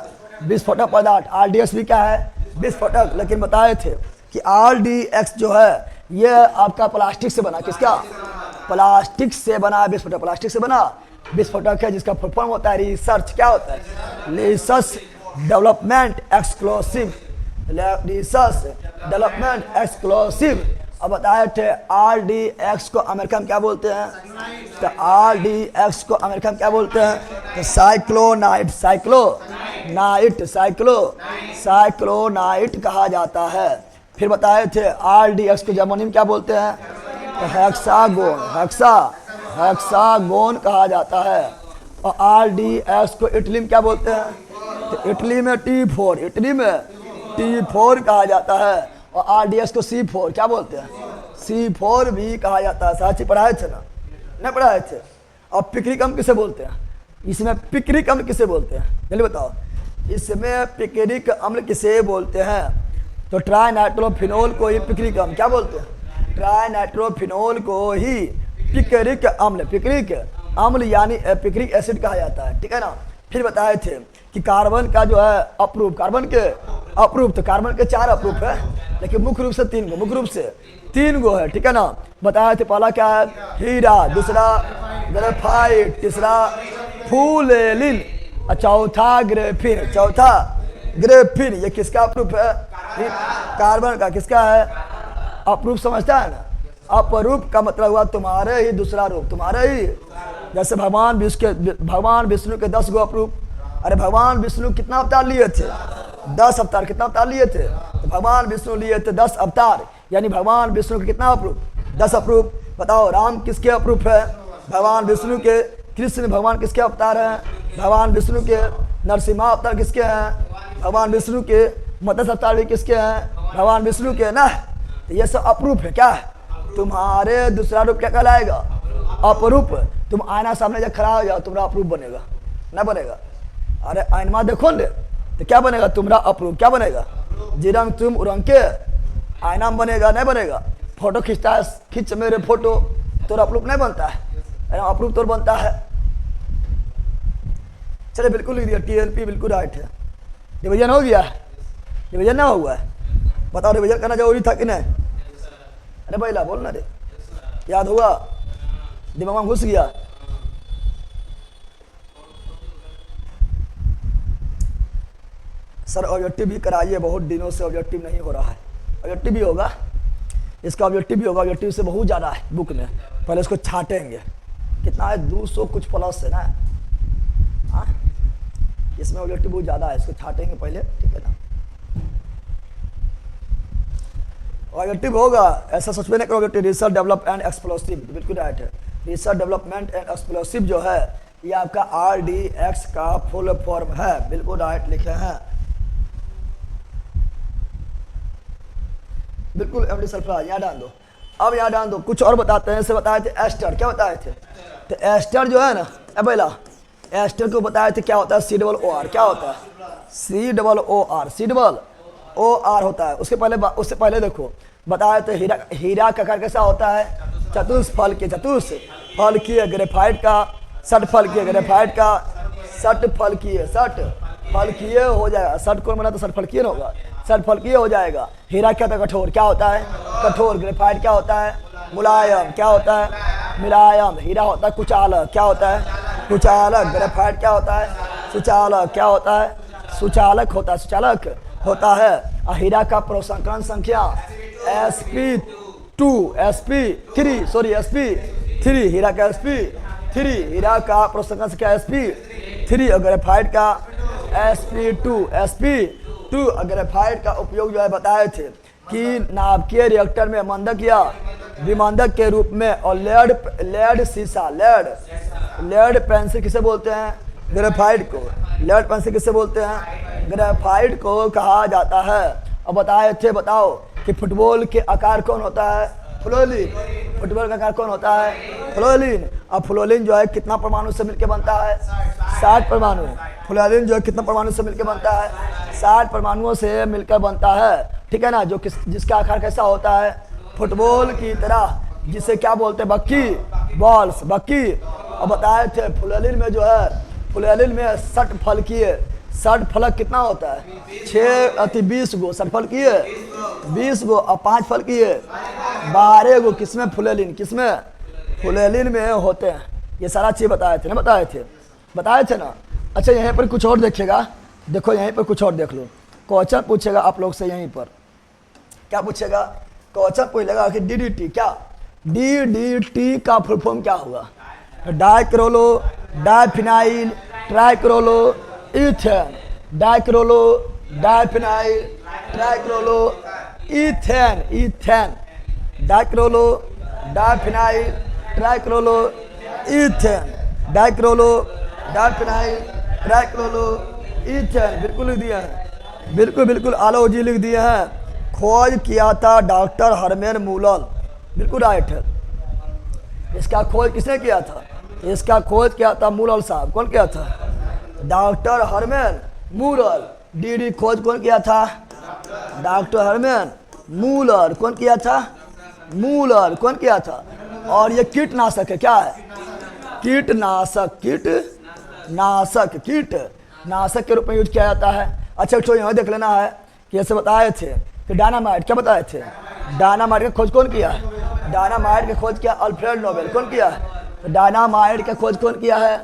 विस्फोटक पदार्थ। RDX भी क्या है? विस्फोटक। लेकिन बताए थे कि RDX जो है ये आपका प्लास्टिक से बना। किसका? प्लास्टिक से बना विस्फोटक। प्लास्टिक से बना विस्फोटक है, जिसका फुल फॉर्म होता है रिसर्च। क्या होता है? Research development exclusive, research development exclusive. अब बताए थे RDX को अमेरिका में क्या बोलते हैं? तो RDX को अमेरिका में क्या बोलते हैं? तो साइक्लोनाइट, साइक्लोनाइट, साइक्लोनाइट कहा जाता है। फिर बताए थे RDX को जर्मनी में क्या बोलते हैं? तो हेक्सागोन, हेक्सागोन कहा जाता है। और RDX को इटली में क्या बोलते हैं? तो इटली में T4, इटली में T4 कहा जाता है। और RDX को C4 क्या बोलते हैं? C4 भी कहा जाता है। साथ ही पढ़ाए थे ना? नहीं पढ़ाए थे? और पिक्रिक अम्ल किसे बोलते हैं? इसमें पिक्रिक अम्ल किसे बोलते हैं? जल्दी बताओ, इसमें पिक्रिक अम्ल किसे बोलते हैं? तो ट्राइनाइट्रोफिनोल को ही पिक्रिक अम्ल क्या बोलते हैं? ट्राइनाइट्रोफिनोल को ही पिक्रिक अम्ल, पिक्रिक अम्ल यानी पिक्रिक एसिड कहा जाता है। ठीक है ना। फिर बताए थे कि कार्बन का जो है अप्रूप, कार्बन के अप्रूप, तो कार्बन के 4 अप्रूप है, लेकिन मुख्य रूप से 3 गो, मुख्य रूप से 3 गो है, ठीक है ना। बताया थे पहला क्या है, हीरा, दूसरा ग्रेफाइट, तीसरा फुलेलिन और चौथा ग्रेफिन, चौथा ग्रेफिन। ये किसका अप्रूप है, कार्बन का। किसका है, अप्रूप, समझता है ना। अपरूप का मतलब हुआ तुम्हारे ही दूसरा रूप, तुम्हारे ही। जैसे भगवान विष्णु के 10 गो अप्रूप। अरे भगवान विष्णु कितना अवतार लिए थे, 10 अवतार। कितना अवतार लिए थे, तो भगवान विष्णु लिए थे 10 अवतार, यानी भगवान विष्णु के कितना अप्रूप, 10 अप्रूप। बताओ राम किसके अप्रूप है, भगवान विष्णु के। कृष्ण भगवान किसके अवतार हैं, भगवान विष्णु के। नरसिम्हा अवतार किसके हैं, भगवान विष्णु के। मत्स्य अवतार भी किसके हैं, भगवान विष्णु के ना। तो ये सब अप्रूप है। क्या है, तुम्हारे दूसरा रूप क्या कहलाएगा, अपरूप। तुम आईना सामने जब खड़ा हो जाओ तुम्हारा अप्रूप बनेगा, ना बनेगा। अरे आईनमा देखो ने तो क्या बनेगा, तुम्हारा अप्रूप क्या बनेगा, जिरंग तुम उरंग के आईना में बनेगा, नहीं बनेगा। फोटो खींचता है, खींच मेरे फोटो, तो अप्रूप नहीं बनता है, अप्रूप तो बनता है। चले बिल्कुल लिख दिया, TNP बिल्कुल राइट है। रिविजन हो गया, रिविजन ना हुआ है, बताओ रिविजन करना जरूरी था कि नहीं। अरे भाई ला बोलना रे, याद हुआ, दिमाग में घुस गया। सर ऑब्जेक्टिव भी कराइए, बहुत दिनों से ऑब्जेक्टिव नहीं हो रहा है। ऑब्जेक्टिव भी होगा, इसका ऑब्जेक्टिव भी होगा, ऑब्जेक्टिव से बहुत ज़्यादा है बुक में। पहले इसको छाटेंगे, कितना है 200 कुछ प्लस है ना। हाँ इसमें ऑब्जेक्टिव बहुत ज़्यादा है, इसको छाटेंगे पहले, ठीक है ना। ऑब्जेक्टिव होगा, ऐसा सोच में नहीं करोगे। रिसर्च डेवलप एंड एक्सप्लोसिव, बिल्कुल राइट है। रिसर्च डेवलपमेंट एंड एक्सप्लोसिव जो है ये आपका RDX का फुल फॉर्म है, बिल्कुल राइट लिखे हैं, बिल्कुल। एमडी सल्फर यहाँ डाल दो। अब यहाँ डाल दो, कुछ और बताते हैं। इसे बताए थे एस्टर, क्या बताए थे, तो एस्टर जो है ना, अब पहला एस्टर को बताए थे क्या होता है, C-OR, क्या होता है, C-OR, C-OR होता है। उससे पहले देखो बताए थे हीरा का आकार कैसा होता है, चतुष्फल के, चतुष्फल की। ग्रेफाइट का षटफल की, ग्रेफाइट का षटफल की, षटफलकीय हो जाएगा। षट कौन बना तो षटफलकीय होगा, षटफलकीय हो जाएगा। हीरा क्या होता है, कठोर, क्या होता है, कठोर। ग्रेफाइट क्या होता है, मुलायम, क्या होता है, मुलायम। हीरा होता है कुचालक, क्या होता है, कुचालक। ग्रेफाइट क्या होता है, सुचालक, क्या होता है, सुचालक होता है, सुचालक होता है। और हीरा का प्रोसंकरण संख्या sp3, हीरा का sp3, हीरा का प्रोसंकरण संख्या sp3। और ग्रेफाइट का sp2। ग्रेफाइट का उपयोग जो है बताए थे कि नाभिकीय रिएक्टर में मंदक या विमंदक के रूप में। और लेड शीशा, लेड पेंसिल किसे बोलते हैं, ग्रेफाइट को। लेड पेंसिल किसे बोलते हैं, ग्रेफाइट को कहा जाता है। और बताए थे, बताओ कि फुटबॉल के आकार कौन होता है, फ्लोरीन। फुटबॉल का आकार कौन होता है, फ्लोरीन। और फ्लोरीन जो है कितना परमाणु से मिलकर बनता है, 60 परमाणु। फ्लोरीन जो है कितना परमाणु से मिलकर बनता है, 60 परमाणुओं से मिलकर बनता है, ठीक है ना। जो जिसका आकार कैसा होता है, फुटबॉल की तरह, जिसे क्या बोलते हैं, बक्की, बॉल्स, बक्की। और बताए थे फ्लोरीन में जो है, फ्लोरीन में षटफलकीय, षटफलक कितना होता है, 20 गो षटफलकीय, 20 गो। और 5 फलकीय 12 गो। किसमें, फ्लोरीन, किसमें, फ्लोरीन में होते हैं। ये सारा चीज बताए थे ना, बताए थे ना। अच्छा यहीं पर कुछ और देखिएगा, देखो यहीं पर कुछ और देख लो। क्वेश्चन पूछेगा आप लोग से, यहीं पर क्या पूछेगा, क्वेश्चन पूछेगा कि DDT, क्या DDT का फुल फॉर्म क्या हुआ, dichloro diphenyl trichloro ethane, dichloro diphenyl trichloro ethane, dichloro diphenyl trichloro ethane, dichloro diphenyl trichloro ethane. बिल्कुल लिख दिए हैं, बिल्कुल आलो जी लिख दिए हैं। खोज किया था डॉक्टर हरमेन मूलर, बिल्कुल राइट है। इसका खोज किसने किया था, इसका खोज किया था मूलर साहब। कौन किया था, डॉक्टर हरमेन मूलर। DD खोज कौन किया था, डॉक्टर हरमेन मूलर। कौन किया था, मूलर, कौन किया था। और ये कीटनाशक है, क्या है, कीटनाशक, कीटनाशक, कीट नाशक के रूप में यूज किया जाता है। अच्छा तो यहाँ देख लेना है कि ऐसे बताए थे कि डायनामाइट, क्या बताए थे, डायनामाइट की खोज कौन किया है, डायनामाइट की खोज किया अल्फ्रेड नोबेल। कौन किया है, तो डायनामाइट की खोज कौन किया है,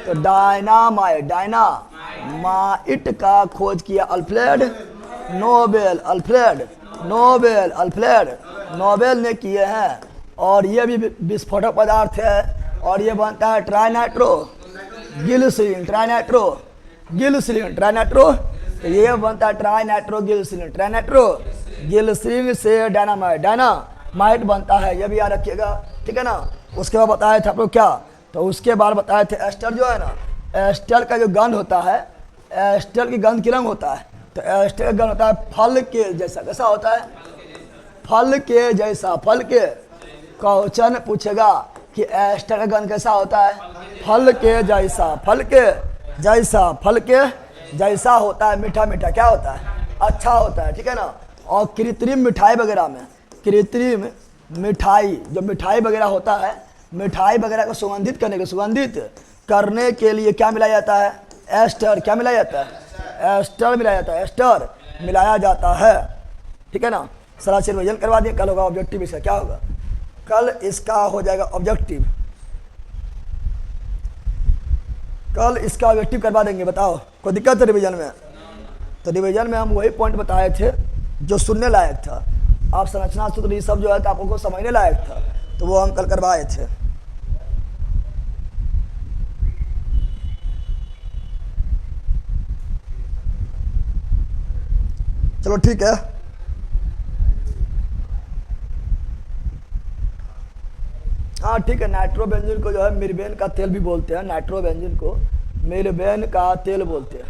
तो डायनामाइट का खोज किया अल्फ्रेड नोबेल, अल्फ्रेड नोबेल ने किए हैं। और ये भी विस्फोटक पदार्थ है और ये बनता है ट्राइनाइट्रो गिलिसरीन, ट्राइनाइट्रो, तो ये बनता है ट्राइनाइट्रो गिलिसरीन से डायनामाइट बनता है, ये भी याद रखिएगा, ठीक है ना। उसके बाद बताए थे आप लोग क्या, तो उसके बाद बताए थे एस्टर जो है ना, एस्टर का जो गंध होता है, एस्टर की गंध की रंग होता है, तो एस्टर का गंध होता है फल के जैसा। कैसा होता है, फल के जैसा। फल के क्वेश्चन पूछेगा कि एस्टर का गंध कैसा होता है, फल के जैसा, फल के जैसा होता है, मीठा मीठा क्या होता है, अच्छा होता है, ठीक है ना। और कृत्रिम मिठाई वगैरह में, कृत्रिम मिठाई जो मिठाई वगैरह होता है, मिठाई वगैरह को सुगंधित करने के लिए क्या मिलाया जाता है, एस्टर। क्या मिलाया जाता है, एस्टर मिलाया जाता है, ठीक है ना। सारा चीज रिवीजन करवा दिए। कल होगा ऑब्जेक्टिव, इसका क्या होगा, कल इसका हो जाएगा ऑब्जेक्टिव, कल इसका ऑब्जेक्टिव करवा देंगे। बताओ कोई दिक्कत है रिवीजन में, तो रिवीजन में हम वही पॉइंट बताए थे जो सुनने लायक था। आप संरचना सूत्र ये सब जो है तो आप लोगों को समझने लायक था, तो वो हम कल करवाए थे। चलो ठीक है। हाँ ठीक है, नाइट्रोबेंजीन को जो है मिर्बेन का तेल भी बोलते हैं, नाइट्रोबेंजीन को मिर्बेन का तेल बोलते हैं।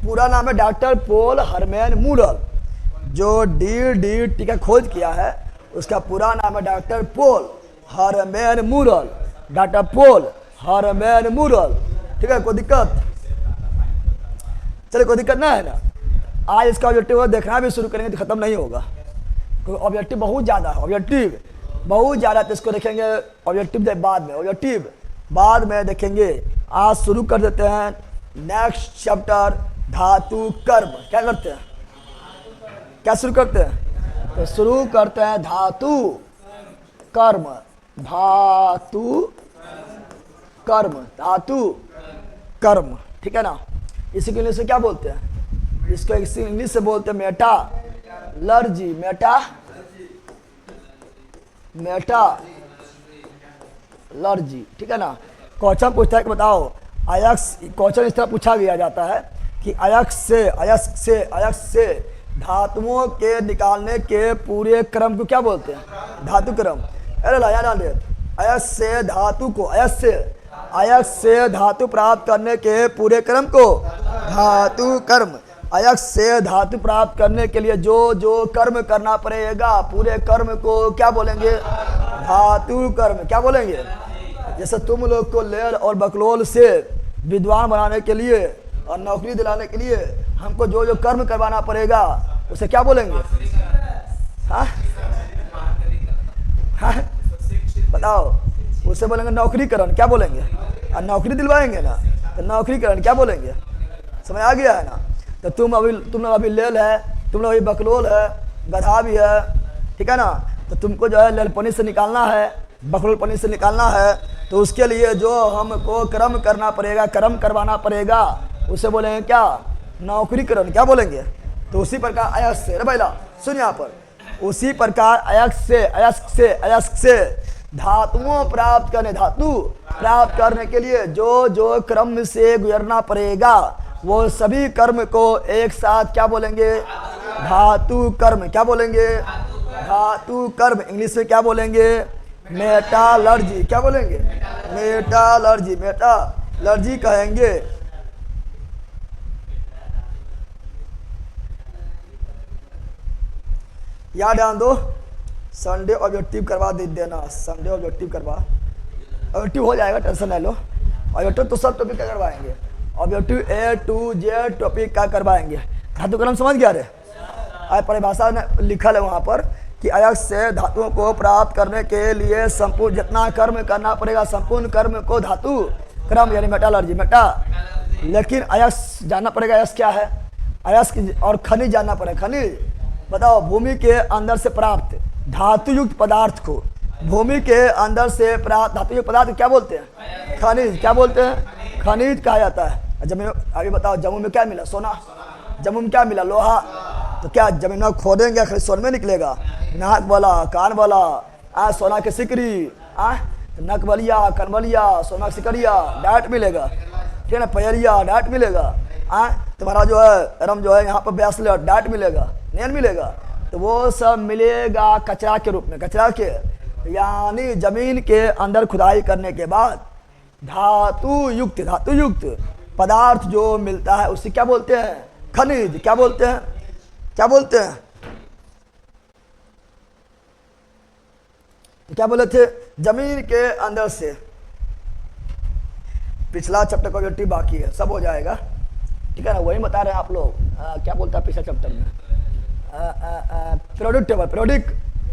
पूरा नाम है डॉक्टर पॉल हरमैन मूरल, जो DDT का खोज किया है उसका पूरा नाम है doctor Paul Hermann Muller, doctor Paul Hermann Muller, ठीक है। कोई दिक्कत, चलिए कोई दिक्कत ना है ना। आज इसका ऑब्जेक्टिव देखना भी शुरू करेंगे तो खत्म नहीं होगा, क्योंकि ऑब्जेक्टिव बहुत ज़्यादा है, ऑब्जेक्टिव बहुत ज़्यादा, तो इसको देखेंगे ऑब्जेक्टिव बाद में, ऑब्जेक्टिव बाद में देखेंगे। आज शुरू कर देते हैं नेक्स्ट चैप्टर, धातु कर्म। क्या करते हैं, क्या शुरू करते हैं, तो शुरू करते हैं धातु कर्म, धातु कर्म, ठीक है ना। इसी के इंग्लिश से क्या बोलते हैं, इसको इंग्लिश से बोलते हैं मेटालर्जी, मेटालर्जी, ठीक है ना। क्वेश्चन पूछता है कि बताओ अयस्क, क्वेश्चन इस तरह पूछा गया जाता है कि अयस्क से धातुओं के निकालने के पूरे क्रम को क्या बोलते हैं, धातु क्रम। अरे लाया डाल, अयस्क से धातु को, अयस्क से धातु प्राप्त करने के पूरे क्रम को धातु कर्म। अयस्क से धातु प्राप्त करने के लिए जो जो कर्म करना पड़ेगा, पूरे कर्म को क्या बोलेंगे, धातु कर्म। क्या बोलेंगे, जैसे तुम लोग को लेर और बकलोल से विद्वान बनाने के लिए और नौकरी दिलाने के लिए हमको जो जो कर्म करवाना पड़ेगा उसे क्या बोलेंगे, हाँ बताओ, उसे बोलेंगे नौकरीकरण। क्या बोलेंगे, और नौकरी दिलवाएंगे ना तो नौकरीकरण क्या बोलेंगे, समझ आ गया है ना। तो तुम लोग अभी लेल है, तुम लोग अभी बकलोल है, गधा भी है, ठीक है ना। तो तुमको जो है लेलपनी से निकालना है, बकलोलपनी से निकालना है, तो उसके लिए जो हमको कर्म करना पड़ेगा, कर्म करवाना पड़ेगा, उसे बोलेंगे क्या, नौकरीकरण। क्या बोलेंगे, तो उसी प्रकार अयस्क से, पहला सुन यहाँ पर, उसी प्रकार अयस्क से धातुओं प्राप्त करने, धातु प्राप्त करने के लिए जो जो क्रम से गुजरना पड़ेगा वो सभी कर्म को एक साथ क्या बोलेंगे, धातु कर्म। क्या बोलेंगे, धातु कर्म। इंग्लिश में क्या बोलेंगे, मेटालर्जी। क्या बोलेंगे, मेटालर्जी कहेंगे। याद ध्यान दो, संडे ऑब्जेक्टिव करवा देना, संडे ऑब्जेक्टिव करवा, ऑब्जेक्टिव हो जाएगा, टेंशन नहीं लो। ऑब्जेक्टिव तो सब टॉपिक का करवाएंगे, objective A to Z topic का करवाएंगे। धातु क्रम समझ गया रे, आज परिभाषा ने लिखा है वहाँ पर कि अयस्क से धातुओं को प्राप्त करने के लिए संपूर्ण जितना कर्म करना पड़ेगा, संपूर्ण कर्म को धातु क्रम यानी मेटालर्जी मेटा। लेकिन अयस्क जानना पड़ेगा, अयस्क क्या है, अयस्क और खनिज जानना पड़ेगा। खनिज बताओ, भूमि के अंदर से प्राप्त धातुयुक्त पदार्थ को, भूमि के अंदर से प्राप्त धातुयुक्त पदार्थ क्या बोलते हैं, खनिज। क्या बोलते हैं, खनिज कहा जाता है। जमीन अभी बताओ, जम्मू में क्या मिला, सोना। जम्मू में क्या मिला, लोहा। तो क्या जमीन में खोदेंगे खाली सोने में निकलेगा, नाक वाला, कान वाला, सोना के सिकरी, नक बलिया, कनबलिया, सोना की सिकरिया, डाट मिलेगा, ठीक है ना, पैरिया डाट मिलेगा। तुम्हारा जो है रम जो है यहाँ पर ब्रेसलेट डाट मिलेगा, नहीं मिलेगा। तो वो सब मिलेगा कचरा के रूप में, कचरा के यानी जमीन के अंदर खुदाई करने के बाद धातुयुक्त पदार्थ जो मिलता है उसे क्या बोलते हैं, खनिज। क्या बोलते हैं, क्या बोलते हैं, क्या बोले थे, जमीन के अंदर से। पिछला चैप्टर का जो बाकी है सब हो जाएगा, ठीक है ना, वही बता रहे हैं आप लोग। क्या बोलता है पिछला चैप्टर में, पीरियोडिक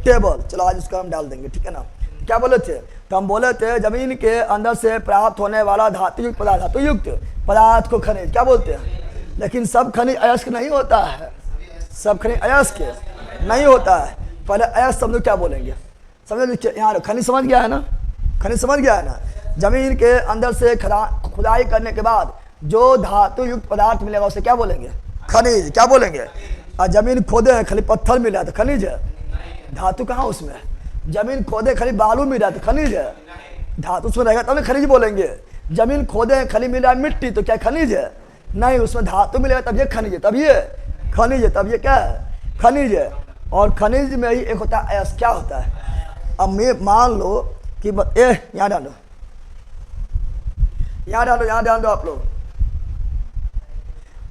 टेबल। चलो आज उसका हम डाल देंगे, ठीक है ना। क्या बोले थे, तो हम बोले थे जमीन के अंदर से प्राप्त होने वाला धातुयुक्त पदार्थ को खनिज क्या बोलते हैं। लेकिन सब खनिज अयस्क नहीं होता है, सब खनिज अयस्क नहीं होता है। पहले अयस्क समझो क्या बोलेंगे, समझो यहाँ खनिज समझ गया है ना, खनिज समझ गया है ना। जमीन के अंदर से खुदाई करने के बाद जो धातुयुक्त पदार्थ मिलेगा उसे क्या बोलेंगे, खनिज। क्या बोलेंगे, और जमीन खोदे हैं खाली पत्थर मिला तो खनिज है, धातु कहाँ उसमें। जमीन खोदे खाली बालू मिला तो खनिज है, धातु उसमें रहेगा तब ना खनिज बोलेंगे। जमीन खोदे खाली मिला मिट्टी तो क्या खनिज है, नहीं, उसमें धातु मिलेगा तब ये खनिज है, तब ये खनिज है, तब ये क्या है, खनिज है। और खनिज में ही एक होता है अयस्क। क्या होता है, अब मैं मान लो कि यहाँ डालो, यहाँ डालो, यहाँ ध्यान दो आप लोग।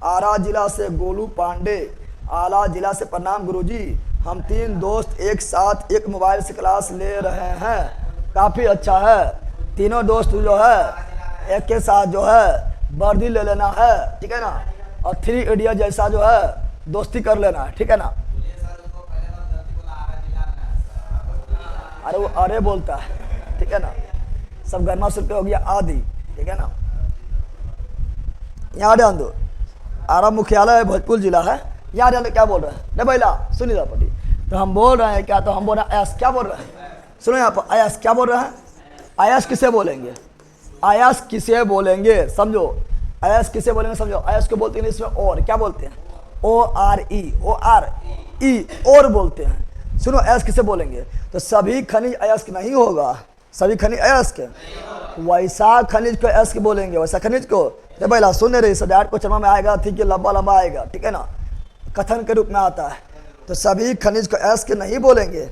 आरा जिला से गोलू पांडे, आला जिला से प्रणाम गुरुजी, हम 3 दोस्त एक साथ एक मोबाइल से क्लास ले रहे हैं, काफ़ी अच्छा है। तीनों दोस्त जो है एक के साथ जो है वर्दी ले लेना है, ठीक है ना, और 3 इडियट जैसा जो है दोस्ती कर लेना है, ठीक है ना। अरे वो अरे बोलता है, ठीक है ना, सब गर्मा सुन पे हो गया आदि, ठीक है ना। यहाँ ध्यान दो, आरा मुख्यालय भोजपुर जिला है। यहाँ ध्यान दो क्या बोल रहे हैं, नहीं भैया सुनिए पटी। तो हम बोल रहे हैं क्या, तो हम बोल रहे हैं अयस्क। क्या बोल रहे हैं, सुनो यहाँ पर अयस्क क्या बोल रहे हैं, अयस्क किसे बोलेंगे, अयस्क किसे बोलेंगे समझो, अयस्क किसे बोलेंगे समझो। अयस्क को बोलते हैं इसमें और, क्या बोलते हैं, ORE और बोलते हैं। सुनो अयस्क किसे बोलेंगे, तो सभी खनिज अयस्क नहीं होगा, सभी खनिज अयस्क, वैसा खनिज को अयस्क बोलेंगे, वैसा खनिज को। तो भैया सुन रहे सजाट को चरमा में आएगा, ठीक है, लंबा लंबा आएगा, ठीक है ना, कथन के रूप में आता है। तो सभी खनिज को अयस्क नहीं बोलेंगे।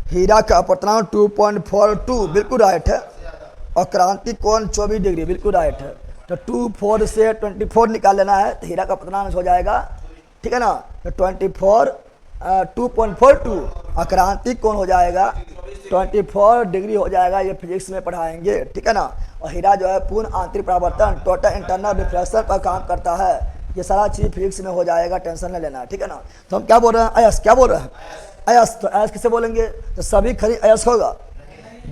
हीरा का अपवर्तनांक 2.42 बिल्कुल राइट है, और क्रांति कोण 24 डिग्री बिल्कुल राइट है। तो 24 से 24 निकाल लेना है तो हीरा का अपवर्तनांक हो जाएगा, ठीक है ना। तो 2.42 और क्रांति कोण हो जाएगा 24 डिग्री हो जाएगा, ये फिजिक्स में पढ़ाएंगे, ठीक है ना। और हीरा जो है पूर्ण आंतरिक परावर्तन टोटल इंटरनल रिफ्लेक्शन पर काम करता है, ये सारा चीज़ फिजिक्स में हो जाएगा, टेंशन नहीं लेना, ठीक है ना। तो हम क्या बोल रहे हैं, अयस्क। क्या बोल रहे हैं, अयस्क। तो अयस्क किसे बोलेंगे, तो सभी खनिज अयस्क होगा।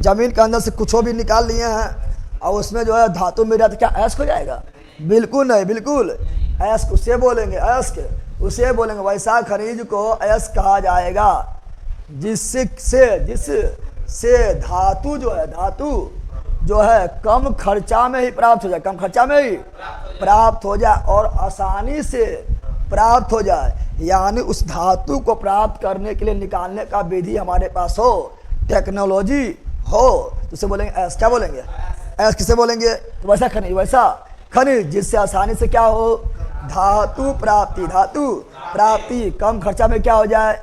जमीन के अंदर से कुछ भी निकाल लिए हैं और उसमें जो है धातु मिल रहा तो क्या अयस्क हो जाएगा, बिल्कुल नहीं, बिल्कुल अयस्क उसे बोलेंगे, अयस्क उसे बोलेंगे। वैसा खनिज को अयस्क कहा जाएगा जिससे धातु जो है कम खर्चा में ही प्राप्त हो जाए, कम खर्चा में ही प्राप्त हो जाए और आसानी से प्राप्त हो जाए। यानी उस धातु को प्राप्त करने के लिए निकालने का विधि हमारे पास हो, टेक्नोलॉजी हो, तो उसे बोलेंगे अयस्क। क्या बोलेंगे, अयस्क किसे बोलेंगे, तो वैसा खनिज जिससे आसानी से क्या हो, धातु प्राप्ति कम खर्चा में क्या हो जाए,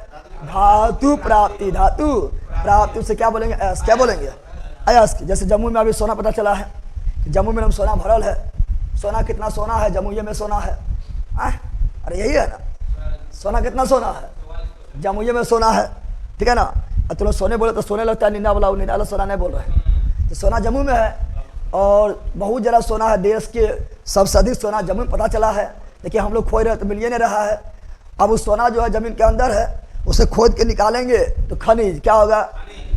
धातु प्राप्ति उसे क्या बोलेंगे, अयस्क। क्या बोलेंगे, अयस्क। जैसे जम्मू में अभी सोना पता चला है, जम्मू में हम सोना भरल है, सोना कितना सोना है जम्मू में सोना है, अरे यही है ना, सोना कितना सोना है जम्मू में सोना है, ठीक है ना। तुम लोग सोने बोले तो सोने लगता है, निंदा बोला निंदा सोना नहीं बोल रहे। तो सोना जम्मू में है और बहुत ज़्यादा सोना है, देश के सबसे अधिक सोना जम्मू में पता चला है, लेकिन हम लोग खोज रहे तो मिल ही नहीं रहा है। अब उस सोना जो है ज़मीन के अंदर है, उसे खोद के निकालेंगे तो खनिज क्या होगा,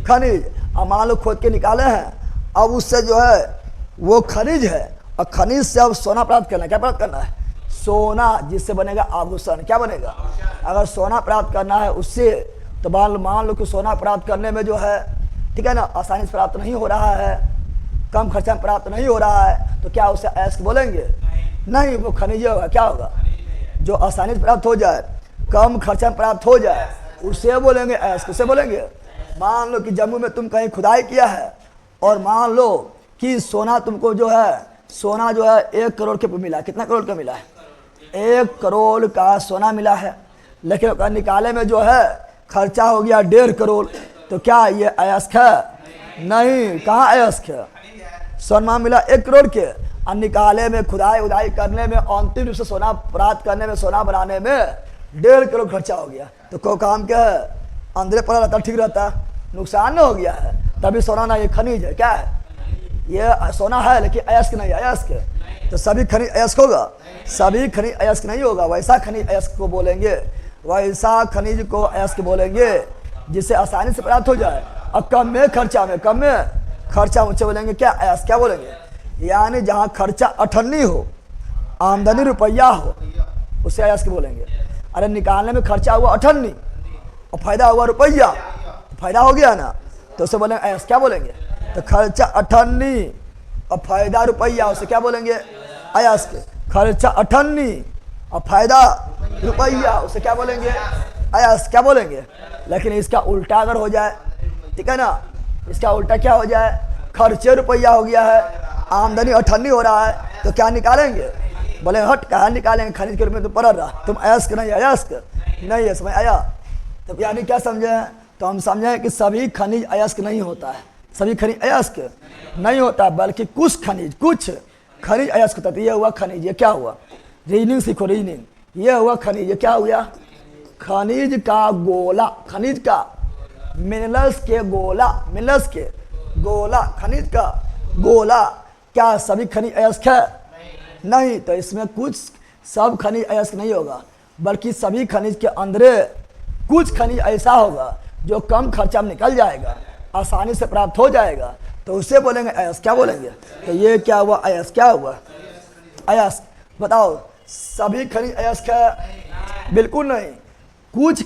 खनिज। अब मान लो खोद के निकाले हैं, अब उससे जो है वो खनिज है, और खनिज से अब सोना प्राप्त करना है। क्या प्राप्त करना है, सोना, जिससे बनेगा आभूषण। क्या बनेगा, अगर सोना प्राप्त करना है उससे, तो मान लो कि सोना प्राप्त करने में जो है, ठीक है ना, आसानी से प्राप्त नहीं हो रहा है, कम खर्चा में प्राप्त नहीं हो रहा है, तो क्या उसे अयस्क बोलेंगे, नहीं, वो खनिज होगा। क्या होगा, जो आसानी से प्राप्त हो जाए, कम खर्चा में प्राप्त हो जाए, उसे बोलेंगे अयस्क। उसे बोलेंगे, मान लो कि जम्मू में तुम कहीं खुदाई किया है, और मान लो कि सोना तुमको जो है, सोना जो है 1 करोड़ के मिला। कितना करोड़ का मिला है, 1 करोड़ का सोना मिला है, लेकिन निकाले में जो है खर्चा हो गया 1.5 करोड़। तो क्या ये अयस्क है, नहीं, कहाँ अयस्क है, सोना मिला 1 करोड़ के, और निकाले में खुदाई उदाई करने में, अंतिम रूप से सोना प्राप्त करने में, सोना बनाने में 1.5 करोड़ खर्चा हो गया। तो को काम क्या है, अंदर पड़ा रहता, ठीक रहता, नुकसान न हो गया है, तभी सोना ना, ये खनिज है। क्या है, ये सोना है लेकिन अयस्क नहीं, अयस्क। तो सभी खनिज अयस्क होगा, सभी खनिज अयस्क नहीं होगा। वैसा खनिज अयस्क को बोलेंगे, वैसा खनिज को अयस्क बोलेंगे जिससे आसानी से प्राप्त हो जाए, और कम में खर्चा में, कम में खर्चा ऊंचे बोलेंगे क्या, अयस्क। क्या बोलेंगे, यानी जहाँ खर्चा 98 हो, आमदनी रुपया हो, उसे अयस्क बोलेंगे। अरे निकालने में खर्चा हुआ 98 और फायदा हुआ रुपया, फायदा हो गया ना, तो उसे बोलेंगे अयस्क। क्या बोलेंगे, तो खर्चा 98 और फायदा रुपया, उसे क्या बोलेंगे, अयस्क। खर्चा 98 और फायदा रुपया, उसे क्या बोलेंगे, अयस्क। क्या बोलेंगे। लेकिन इसका उल्टा अगर हो जाए, ठीक है ना, इसका उल्टा क्या हो जाए, खर्चे रुपया हो गया है, आमदनी 98 हो रहा है, तो क्या निकालेंगे, बोले हट, कहाँ निकालेंगे, खनिज के रूप में तो पड़ रहा, तुम अयस्क नहीं, अयस्क नहीं है, समझ आया। तो यानी क्या समझे, तो हम समझे कि सभी खनिज अयस्क नहीं होता है, सभी खनिज अयस्क नहीं होता, बल्कि कुछ खनिज अयस्क होता है। तो ये हुआ खनिज, ये क्या हुआ, रीजनिंग सीखो, रीजनिंग। ये हुआ खनिज, ये क्या हुआ, खनिज का गोला, खनिज का, मिनरल्स के गोला, मिनरल्स के गोला, खनिज का गोला। क्या सभी खनिज अयस्क है, नहीं। तो इसमें कुछ, सब खनिज अयस्क नहीं होगा, बल्कि सभी खनिज के अंदर कुछ खनिज ऐसा होगा जो कम खर्चा में निकल जाएगा, आसानी से प्राप्त हो जाएगा, तो उसे बोलेंगे अयस्क। क्या बोलेंगे, तो ये क्या हुआ, अयस्क। क्या हुआ, अयस्क। बताओ, सभी खनिज अयस्क है, बिल्कुल नहीं। कुछ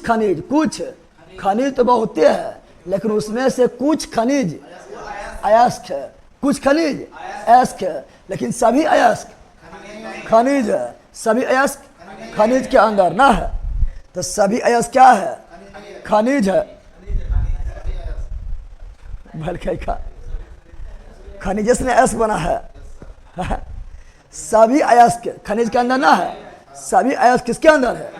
खनिज तो बहुत है, लेकिन उसमें से कुछ खनिज अयस्क है, कुछ खनिज अयस्क है, लेकिन सभी अयस्क खनिज है, सभी अयस्क खनिज के अंदर ना है। तो सभी अयस्क क्या है, खनिज है, बल्कि का खनिज से अयस्क बना है। सभी अयस्क खनिज के अंदर ना है, सभी अयस्क किसके अंदर है,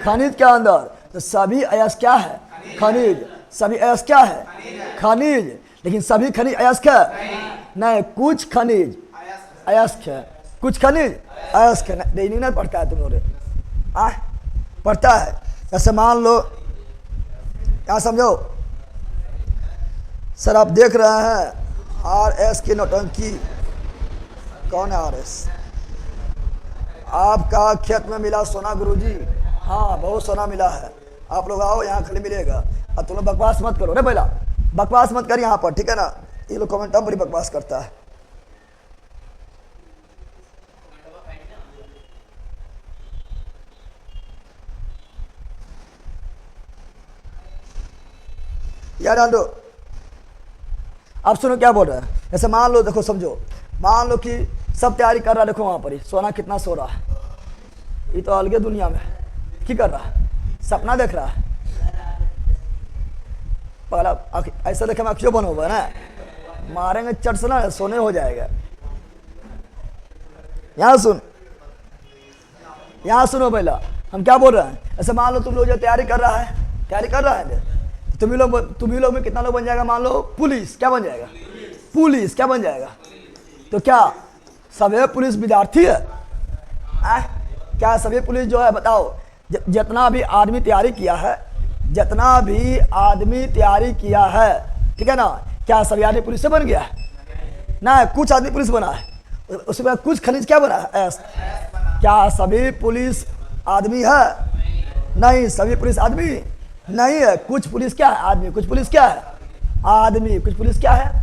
खनिज के अंदर। तो सभी अयस्क क्या है, खनिज। सभी अयस्क क्या है, खनिज। लेकिन सभी खनिज अयस्क है, नहीं, कुछ खनिज अयस्क है, कुछ खनिज अयस्क है। नहीं ना पढ़ता है तुम लोग, पढ़ता है। जैसे मान लो, क्या समझो सर, आप देख रहे हैं RS की नौटंकी। कौन है RS, आपका खेत में मिला सोना गुरुजी, हाँ बहुत सोना मिला है, आप लोग आओ यहाँ खाली मिलेगा। और तुम लोग बकवास मत करो, नहीं पहला बकवास मत कर यहाँ पर, ठीक है ना। ये लोग कमेंट बड़ी बकवास करता है। यार डाल दो। अब सुनो क्या बोल रहा है। जैसे मान लो, देखो समझो, मान लो कि सब तैयारी कर रहा है, देखो वहां पर ही सोना कितना सो रहा है, ये तो अलगे दुनिया में क्या कर रहा है, सपना देख रहा है। पहला ऐसा देखे मैं क्यों बनोगा ना, मारेंगे चट से ना, सोने हो जाएगा। यहाँ सुन, यहाँ सुनो पहला, हम क्या बोल रहे हैं। ऐसे मान लो तुम लोग जो तैयारी कर रहा है, तैयारी कर रहा है, तुम्ही लोग में कितना लोग बन जाएगा, मान लो पुलिस। क्या बन जाएगा, पुलिस। क्या बन जाएगा, तो क्या सभी पुलिस विद्यार्थी है, क्या सभी पुलिस जो है, बताओ जितना भी आदमी तैयारी किया है, जितना भी आदमी तैयारी किया है, ठीक है ना, क्या सभी आदमी पुलिस से बन गया है ना, कुछ आदमी पुलिस बना है, उसके बाद कुछ खनिज क्या बना है, क्या सभी पुलिस आदमी है, नहीं, सभी पुलिस आदमी नहीं है। कुछ पुलिस क्या है? आदमी। कुछ पुलिस क्या है? आदमी। कुछ पुलिस क्या है?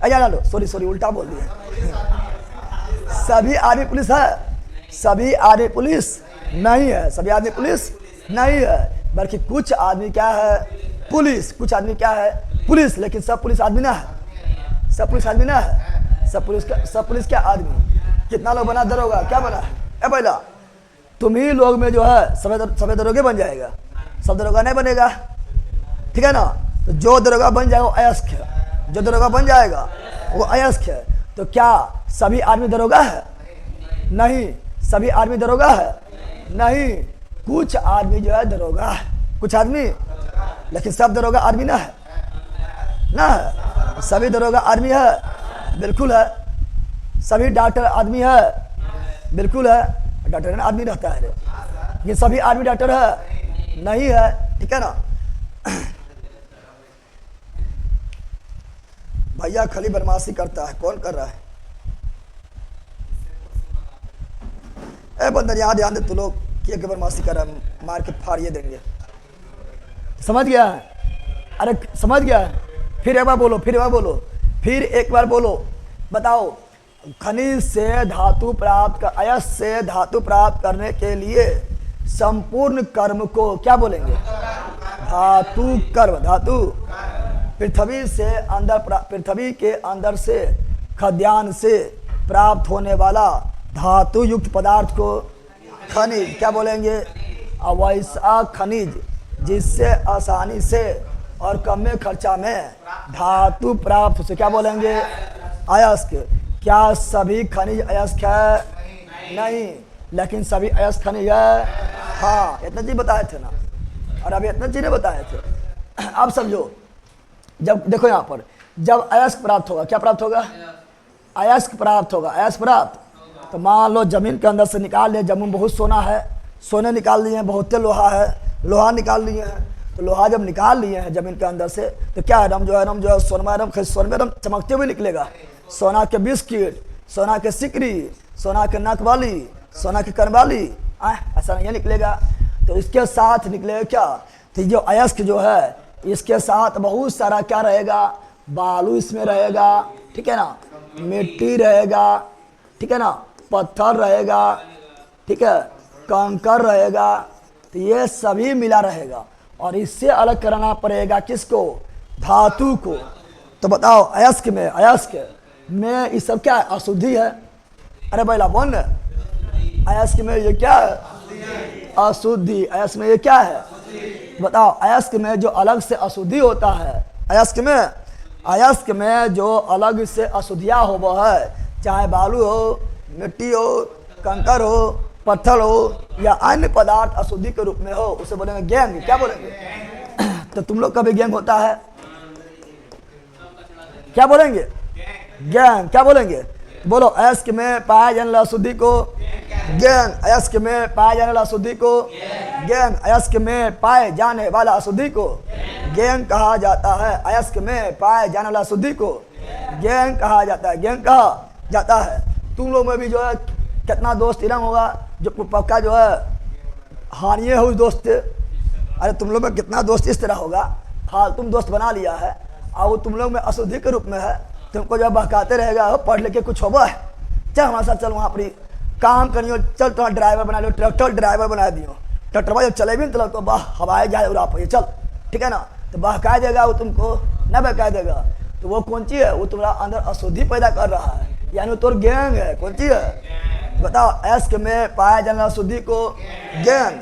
अजा लो, सॉरी उल्टा बोल दिया। सभी आदमी पुलिस है? सभी आदमी पुलिस नहीं है। सभी आदमी पुलिस नहीं है, बल्कि कुछ आदमी क्या है? पुलिस। कुछ आदमी क्या है? पुलिस। लेकिन सब पुलिस आदमी ना है। सब पुलिस आदमी ना है। सब पुलिस क्या आदमी? कितना लोग बना दरोगा? क्या बना है? पहला तुम ही लोग में जो है सभी दरोगे बन जाएगा, सब दरोगा नहीं बनेगा, ठीक है ना। तो जो दरोगा बन जाएगा वो अयस्क है। जो दरोगा बन जाएगा वो अयस्क है। तो क्या सभी आदमी दरोगा है? नहीं। सभी आदमी दरोगा है? नहीं। कुछ आदमी जो है दरोगा है। कुछ आदमी, लेकिन सब दरोगा आदमी ना है, ना है। सभी दरोगा आदमी है? बिल्कुल है। सभी डॉक्टर आदमी है? बिल्कुल है। डॉक्टर ना आदमी रहता है, ये सभी आदमी डॉक्टर है? नहीं है, ठीक है ना। भैया खाली बदमाशी करता है। कौन कर रहा है? बंदर यहाँ ध्यान दे, तू लोग क्या बदमाशी कर रहा है, मार के फाड़िए देंगे। समझ गया? अरे समझ गया? फिर एक बार बोलो, फिर एक बार बोलो, फिर एक बार बोलो। बताओ, खनिज से धातु प्राप्त कर, अयस्क से धातु प्राप्त करने के लिए संपूर्ण कर्म को क्या बोलेंगे? धातु कर्म। धातु। पृथ्वी के अंदर से खाद्यान्न से प्राप्त होने वाला धातु युक्त पदार्थ को खनिज क्या बोलेंगे? अवैसा खनिज जिससे आसानी से और कम खर्चा में धातु प्राप्त हो, से क्या बोलेंगे? अयस्क। क्या सभी खनिज अयस्क है? नहीं। लेकिन सभी अयस्क खनिज है? हाँ। इतना चीज बताए थे ना, और अभी इतना चीजें बताए थे। अब समझो, जब देखो यहाँ पर, जब अयस्क प्राप्त होगा, क्या प्राप्त होगा? अयस्क प्राप्त होगा। अयस्क प्राप्त, तो मान लो जमीन के अंदर से निकाल लिया, जमीन बहुत सोना है, सोने निकाल लिए हैं, बहुत लोहा है, लोहा निकाल लिए हैं। तो लोहा जब निकाल लिए हैं जमीन के अंदर से, तो क्या एकदम जो है सोनमा एकदम चमकते हुए निकलेगा। सोना के बिस्किट, सोना के सिकरी, सोना के नक वाली, सोना के कनवाली, ऐसा नहीं निकलेगा। तो इसके साथ निकलेगा क्या? तो जो अयस्क जो है, इसके साथ बहुत सारा क्या रहेगा? बालू इसमें रहेगा, ठीक है ना, मिट्टी रहेगा, ठीक है ना, पत्थर रहेगा, ठीक है, कंकर रहेगा। तो ये सभी मिला रहेगा, और इससे अलग करना पड़ेगा किसको? धातु को। तो बताओ, अयस्क में ये सब क्या है? अशुद्धि है। अरे बैला बोल, अयस्क में ये क्या है? अशुद्धि। अयस्क में ये क्या है? बताओ, अयस्क में जो अलग से अशुद्धि होता है, अयस्क में जो अलग से अशुद्धियाँ हो वो है, चाहे बालू हो, मिट्टी हो, कंकर हो, पत्थर हो, या अन्य पदार्थ अशुद्धि के रूप में हो, उसे बोलेंगे गैंग। क्या बोलेंगे? तो तुम लोग का भी गैंग होता है, क्या बोलेंगे? गैंग। क्या बोलेंगे? बोलो, अयस्क में पाए जाने वाला अशुद्धि को गैंग। अयस्क में पाए जाने वाला अशुद्धि को गैंग। अयस्क में पाए जाने वाला अशुद्धि को गैंग कहा जाता है। अयस्क में पाए जाने वाला अशुद्धि को गैंग कहा जाता है। गैंग कहा जाता है। तुम लोग में भी जो है कितना दोस्त इरम होगा जो पक्का जो है हानिए हो दोस्त। अरे तुम लोग में कितना दोस्त इस तरह होगा, फालतू दोस्त बना लिया है, और वो तुम लोग में अशुद्धि के रूप में है, तुमको जब बहकाते रहेगा, हो पढ़ लिख के कुछ होगा, चल हमारे साथ, चल वहाँ पर काम करियो, चल तुम्हारा ड्राइवर बना लो, ट्रैक्टर ड्राइवर बना दियो, ट्रैक्टर जब चले भी नहीं तो बाह हवाई जहाज उड़ा पाइए, चल, ठीक है ना। तो बहका देगा वो तुमको, न बहका देगा, तो वो कौन चीज़ है? वो तुम्हारा अंदर अशुद्धि पैदा कर रहा है, यानी तो गैंग है। कौन चीज़ है? बताओ, अयस्क में पाया जाने वाला अशुद्धि को गैंग।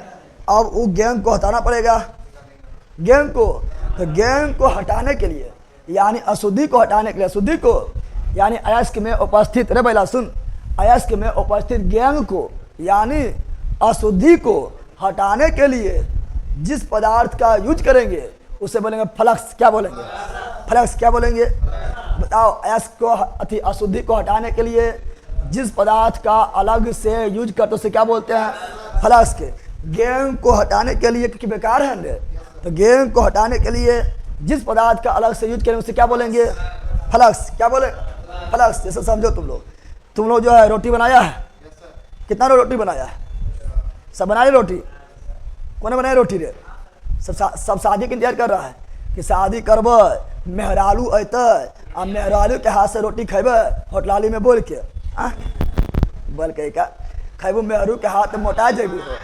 अब वो गैंग को हटाना पड़ेगा, गैंग को। तो गैंग को हटाने के लिए, यानी अशुद्धि को हटाने के लिए, अशुद्धि को यानी अयस्क में उपस्थित, रे बैला सुन, अयस्क में उपस्थित गैंग को यानी अशुद्धि को हटाने के लिए जिस पदार्थ का यूज करेंगे उसे बोलेंगे फ्लक्स। क्या बोलेंगे? फ्लक्स। क्या बोलेंगे? बताओ, अयस्क को अशुद्धि को हटाने के लिए जिस पदार्थ का अलग से यूज करते उसे क्या बोलते हैं? फ्लक्स के। गैंग को हटाने के लिए, क्योंकि बेकार है ना, तो गैंग को हटाने के लिए जिस पदार्थ का अलग से यूज करें उसे क्या बोलेंगे? फ्लक्स। क्या बोले? फ्लक्स। जैसे समझो, तुम लोग जो है रोटी बनाया है, कितना रोटी बनाया है? सब बनाए रोटी? कौन बनाए रोटी रे? सब शादी के इंतजार कर रहा है कि शादी करब, मेहरालू अत आ मेहरालू के हाथ से रोटी खेब, होटलाली में बोल के बोल के का खेबू मेहरू के हाथ में मोटा जेबू हो।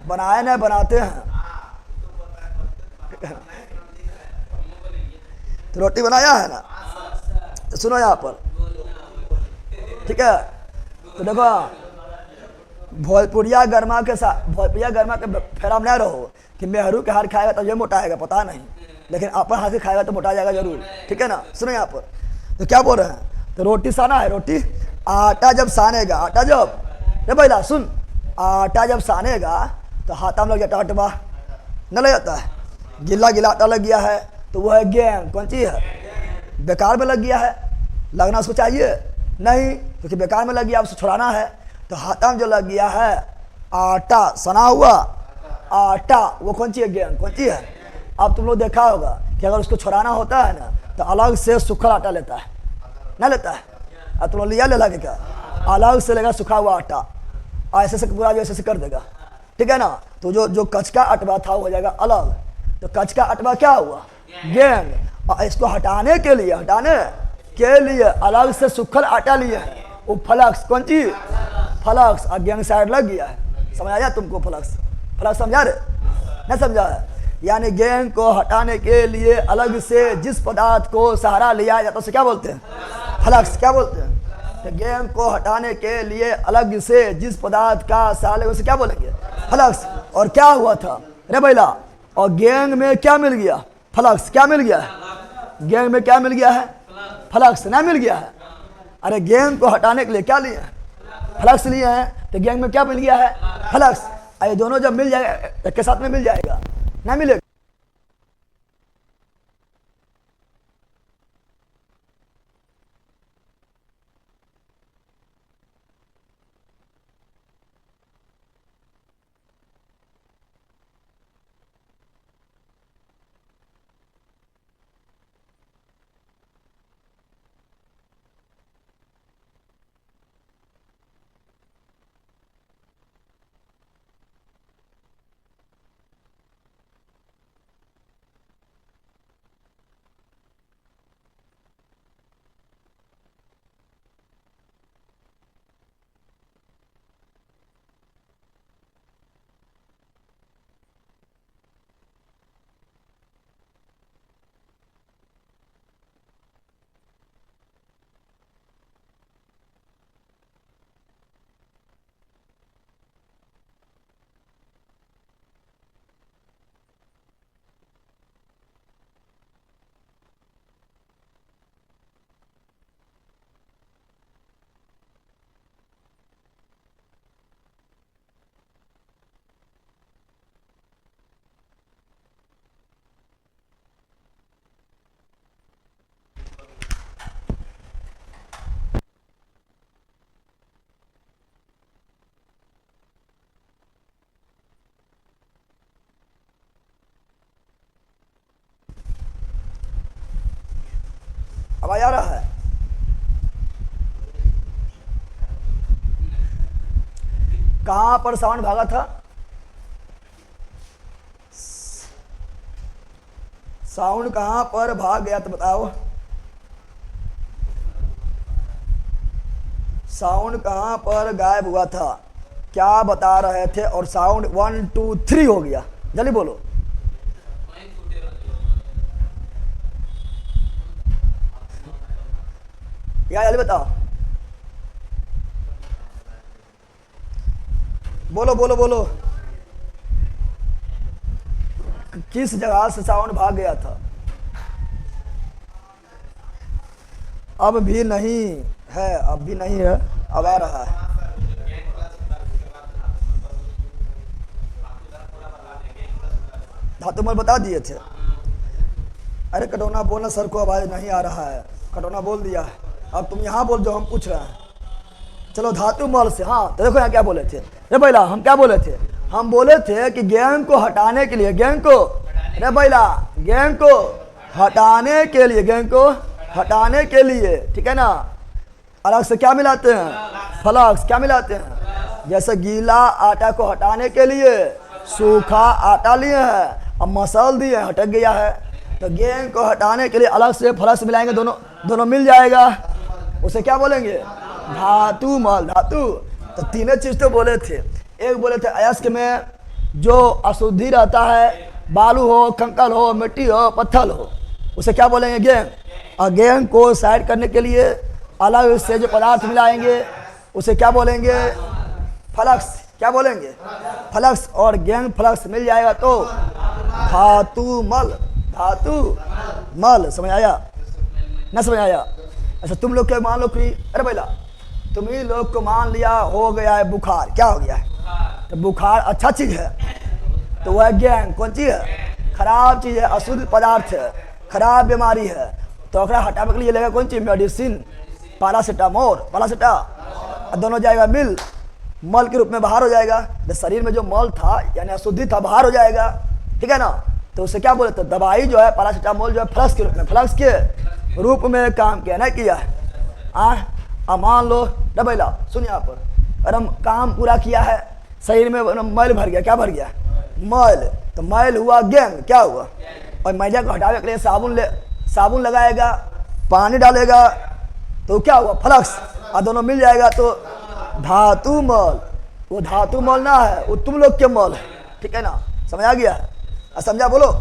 बनाए ना बनाते हैं तो रोटी बनाया है ना। तो सुनो यहाँ पर, ठीक है, तो देखो भोजपुरिया गर्मा के साथ, भोजपुरिया गर्मा के फेरा में नहीं रहो कि मेहरू के हाथ खाएगा तो ये मोटाएगा, पता नहीं, लेकिन अपन हाथ से खाएगा तो मोटा जाएगा जरूर, ठीक है ना। सुनो यहाँ पर, तो क्या बोल रहे हैं, तो रोटी साना है, रोटी आटा जब सानेगा, आटा जब रे भैया सुन, आटा जब सानेगा तो हाथा में लग जाता है, अटवा न लग जाता है, गिला गिला आटा लग गया है तो वो है गेहूं, कौन चीज़ है, बेकार में लग गया है, लगना उसको चाहिए नहीं, क्योंकि बेकार में लग गया, उसको छुड़ाना है। तो हाथा में जो लग गया है आटा, सना हुआ आटा, वो कौन चीज़ है, गेहूं, कौन चीज़ है। अब तुम लोग देखा होगा कि अगर उसको छुड़ाना होता है ना तो अलग से सूखा आटा लेता है, ना लेता है। अब तुम लोग लिया ले लगे क्या, अलग से लेगा सूखा हुआ आटा, ऐसे से पूरा जो ऐसे कर देगा, ठीक है ना। तो जो कचका अटवा था वो हो जाएगा अलग। तो कचका अटवा क्या हुआ, गेहूं, और इसको हटाने के लिए अलग से सूखल आटा लिए है, वो फ्लक्स, कौन चीज, फ्लक्स, और गेहूं साइड लग गया है। समझ आया तुमको, फ्लक्स, फ्लक्स समझा रहे, नहीं समझा है। यानी गेहूं को हटाने के लिए अलग से जिस पदार्थ को सहारा लिया जाता है उसे क्या बोलते हैं, फ्लक्स, क्या बोलते हैं। तो गेहूं को हटाने के लिए अलग से जिस पदार्थ का सहारा उसे क्या बोलेंगे, फ्लक्स। और क्या हुआ था रे भैया, और गेहूं में क्या मिल गया, फ्लक्स, क्या मिल गया है, गेहूं में क्या मिल गया है, फ्लक्स ना मिल गया है। अरे गेहूं को हटाने के लिए क्या लिए हैं, फ्लक्स लिए हैं, तो गेहूं में क्या मिल गया है, फ्लक्स। ये दोनों जब मिल जाएगा एक के साथ में मिल जाएगा, ना मिलेगा। आवाज आ रहा है, कहां पर साउंड भागा था, साउंड कहां पर भाग गया तो बताओ, साउंड कहां पर गायब हुआ था, क्या बता रहे थे। और साउंड 1 2 3 हो गया, जल्दी बोलो। या जल्दी बताओ, बोलो बोलो बोलो, किस जगह से साउंड भाग गया था। अब भी नहीं है, अब भी नहीं है, अब आ रहा है। हाँ तुम बता दिए थे। अरे कटौना बोलना, सर को आवाज नहीं आ रहा है, कटौना बोल दिया है। अब तुम यहाँ बोल जो हम पूछ रहे हैं। चलो धातु मल से, हाँ तो देखो यहाँ क्या बोले थे रे भैया, हम क्या बोले थे, हम बोले थे कि गेहूं को हटाने के लिए, गेहूं को रे भैया, गेहूं को हटाने के लिए, गेहूं को हटाने के लिए, ठीक है ना, अलग से क्या मिलाते हैं, फ्लक्स, क्या मिलाते हैं। जैसे गीला आटा को हटाने के लिए सूखा आटा लिए हैं, अब मसल दिए हैं, हटक गया है। तो गेंद को हटाने के लिए अलग से फ्लक्स मिलाएंगे, दोनों दोनों मिल जाएगा, उसे क्या बोलेंगे? धातु मल। धातु। तो तीनों चीज तो बोले थे। एक बोले थे अयस्क में जो अशुद्धि रहता है, बालू हो, कंकड़ हो, मिट्टी हो, पत्थर हो, उसे क्या बोलेंगे? गेंद। और गेंद को साइड करने के लिए अलग से जो पदार्थ मिलाएंगे उसे क्या बोलेंगे? फ्लक्स। क्या बोलेंगे? फ्लक्स। और गेंद फ्लक्स मिल जाएगा तो धातु मल। धातु मल। समझ आया ना? समझ आया? अच्छा, तुम लोग क्या मान लो कि अरे भैया तुम ही लोग को मान लिया हो गया है बुखार। क्या हो गया है? तो बुखार अच्छा चीज है, तो वह गेंद कौन चीज है? खराब चीज है, अशुद्ध पदार्थ है, खराब बीमारी है। तो अगर हटाने के लिए लगेगा कौन चीज? मेडिसिन, पैरासीटामोल, पैरासीटा। दोनों जाएगा मिल, मल के रूप में बाहर हो जाएगा। तो शरीर में जो मल था यानी अशुद्धि था बाहर हो जाएगा, ठीक है ना? तो उसे क्या बोले? तो दवाई जो है पैरासीटामोल जो है फ्लक्स के रूप में, फ्लक्स के रूप में काम किया ना किया है। मान लो डबैला सुन यहाँ पर, अरे हम काम पूरा किया है, शरीर में मैल भर गया। क्या भर गया? मैल। तो मैल हुआ गेंद। क्या हुआ? और मैले को हटाने के लिए साबुन लगाएगा, पानी डालेगा, तो क्या हुआ? फ्लक्स। और दोनों मिल जाएगा तो धातु मल। वो धातु मल ना है, वो तुम लोग के मल है, ठीक है ना? समझ आ गया? समझा? बोलो।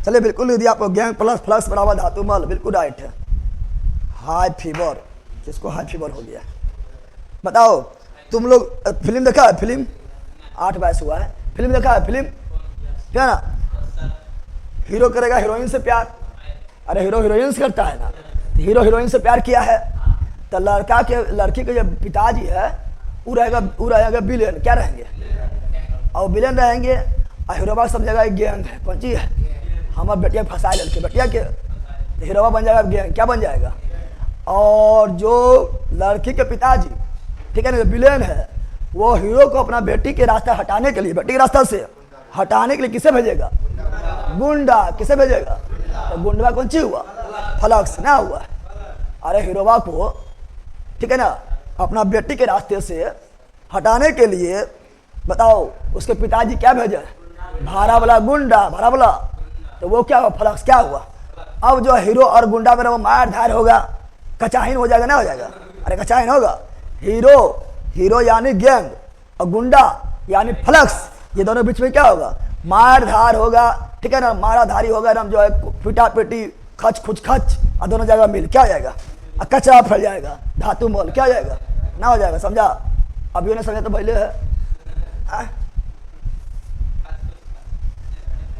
चलिए बिल्कुल लिख दिया आपको, गेंद प्लस फ्लक्स बराबर धातु मल। बिल्कुल राइट है। हाई फीवर, किसको हाई फीवर हो गया? बताओ तुम लोग फिल्म देखा है? फिल्म 8 बाईस हुआ है, फिल्म देखा है? फिल्म क्या ना, हीरो करेगा हीरोइन से प्यार। अरे हीरो हीरोइन से करता है ना, हीरो हीरोइन से प्यार किया है तो लड़की के जो पिताजी है वो रहेगा विलेन। क्या रहेंगे? और विलेन रहेंगे और हीरोबा समझेगा गेंद है, कौन चीज है? हमारा बेटिया फंसाए लड़के, बेटिया के हीरोबा बन जाएगा गेंद। क्या बन जाएगा? और जो लड़की के पिताजी, ठीक है ना, विलेन है, वो हीरो को अपना बेटी के रास्ता हटाने के लिए, बेटी के रास्ता से हटाने के लिए किसे भेजेगा? गुंडा। किसे भेजेगा? तो गुंडा कौन सी हुआ? फ्लक्स ना हुआ। अरे हीरोबा को, ठीक है ना, अपना बेटी के रास्ते से हटाने के लिए बताओ उसके पिताजी क्या भेजे? भाड़ा वाला गुंडा, भाड़ा वाला। तो वो क्या हुआ? फ्लक्स। क्या हुआ? अब जो हीरो और गुंडा में वो मार धार होगा, कचाहीन हो जाएगा ना? हो जाएगा। अरे कचाहीन होगा। हीरो यानी गैंग और गुंडा यानी फ्लक्स, ये दोनों बीच में क्या होगा? मार धार होगा, ठीक है ना? मारा धारी होगा ना, जो है पिटा पिटी, खच खुच खच, और दोनों जगह मिल क्या हो जाएगा? कचरा फैल जाएगा, धातु मोल। क्या हो जाएगा? ना हो जाएगा। समझा? अभी ने समझा तो पहले है।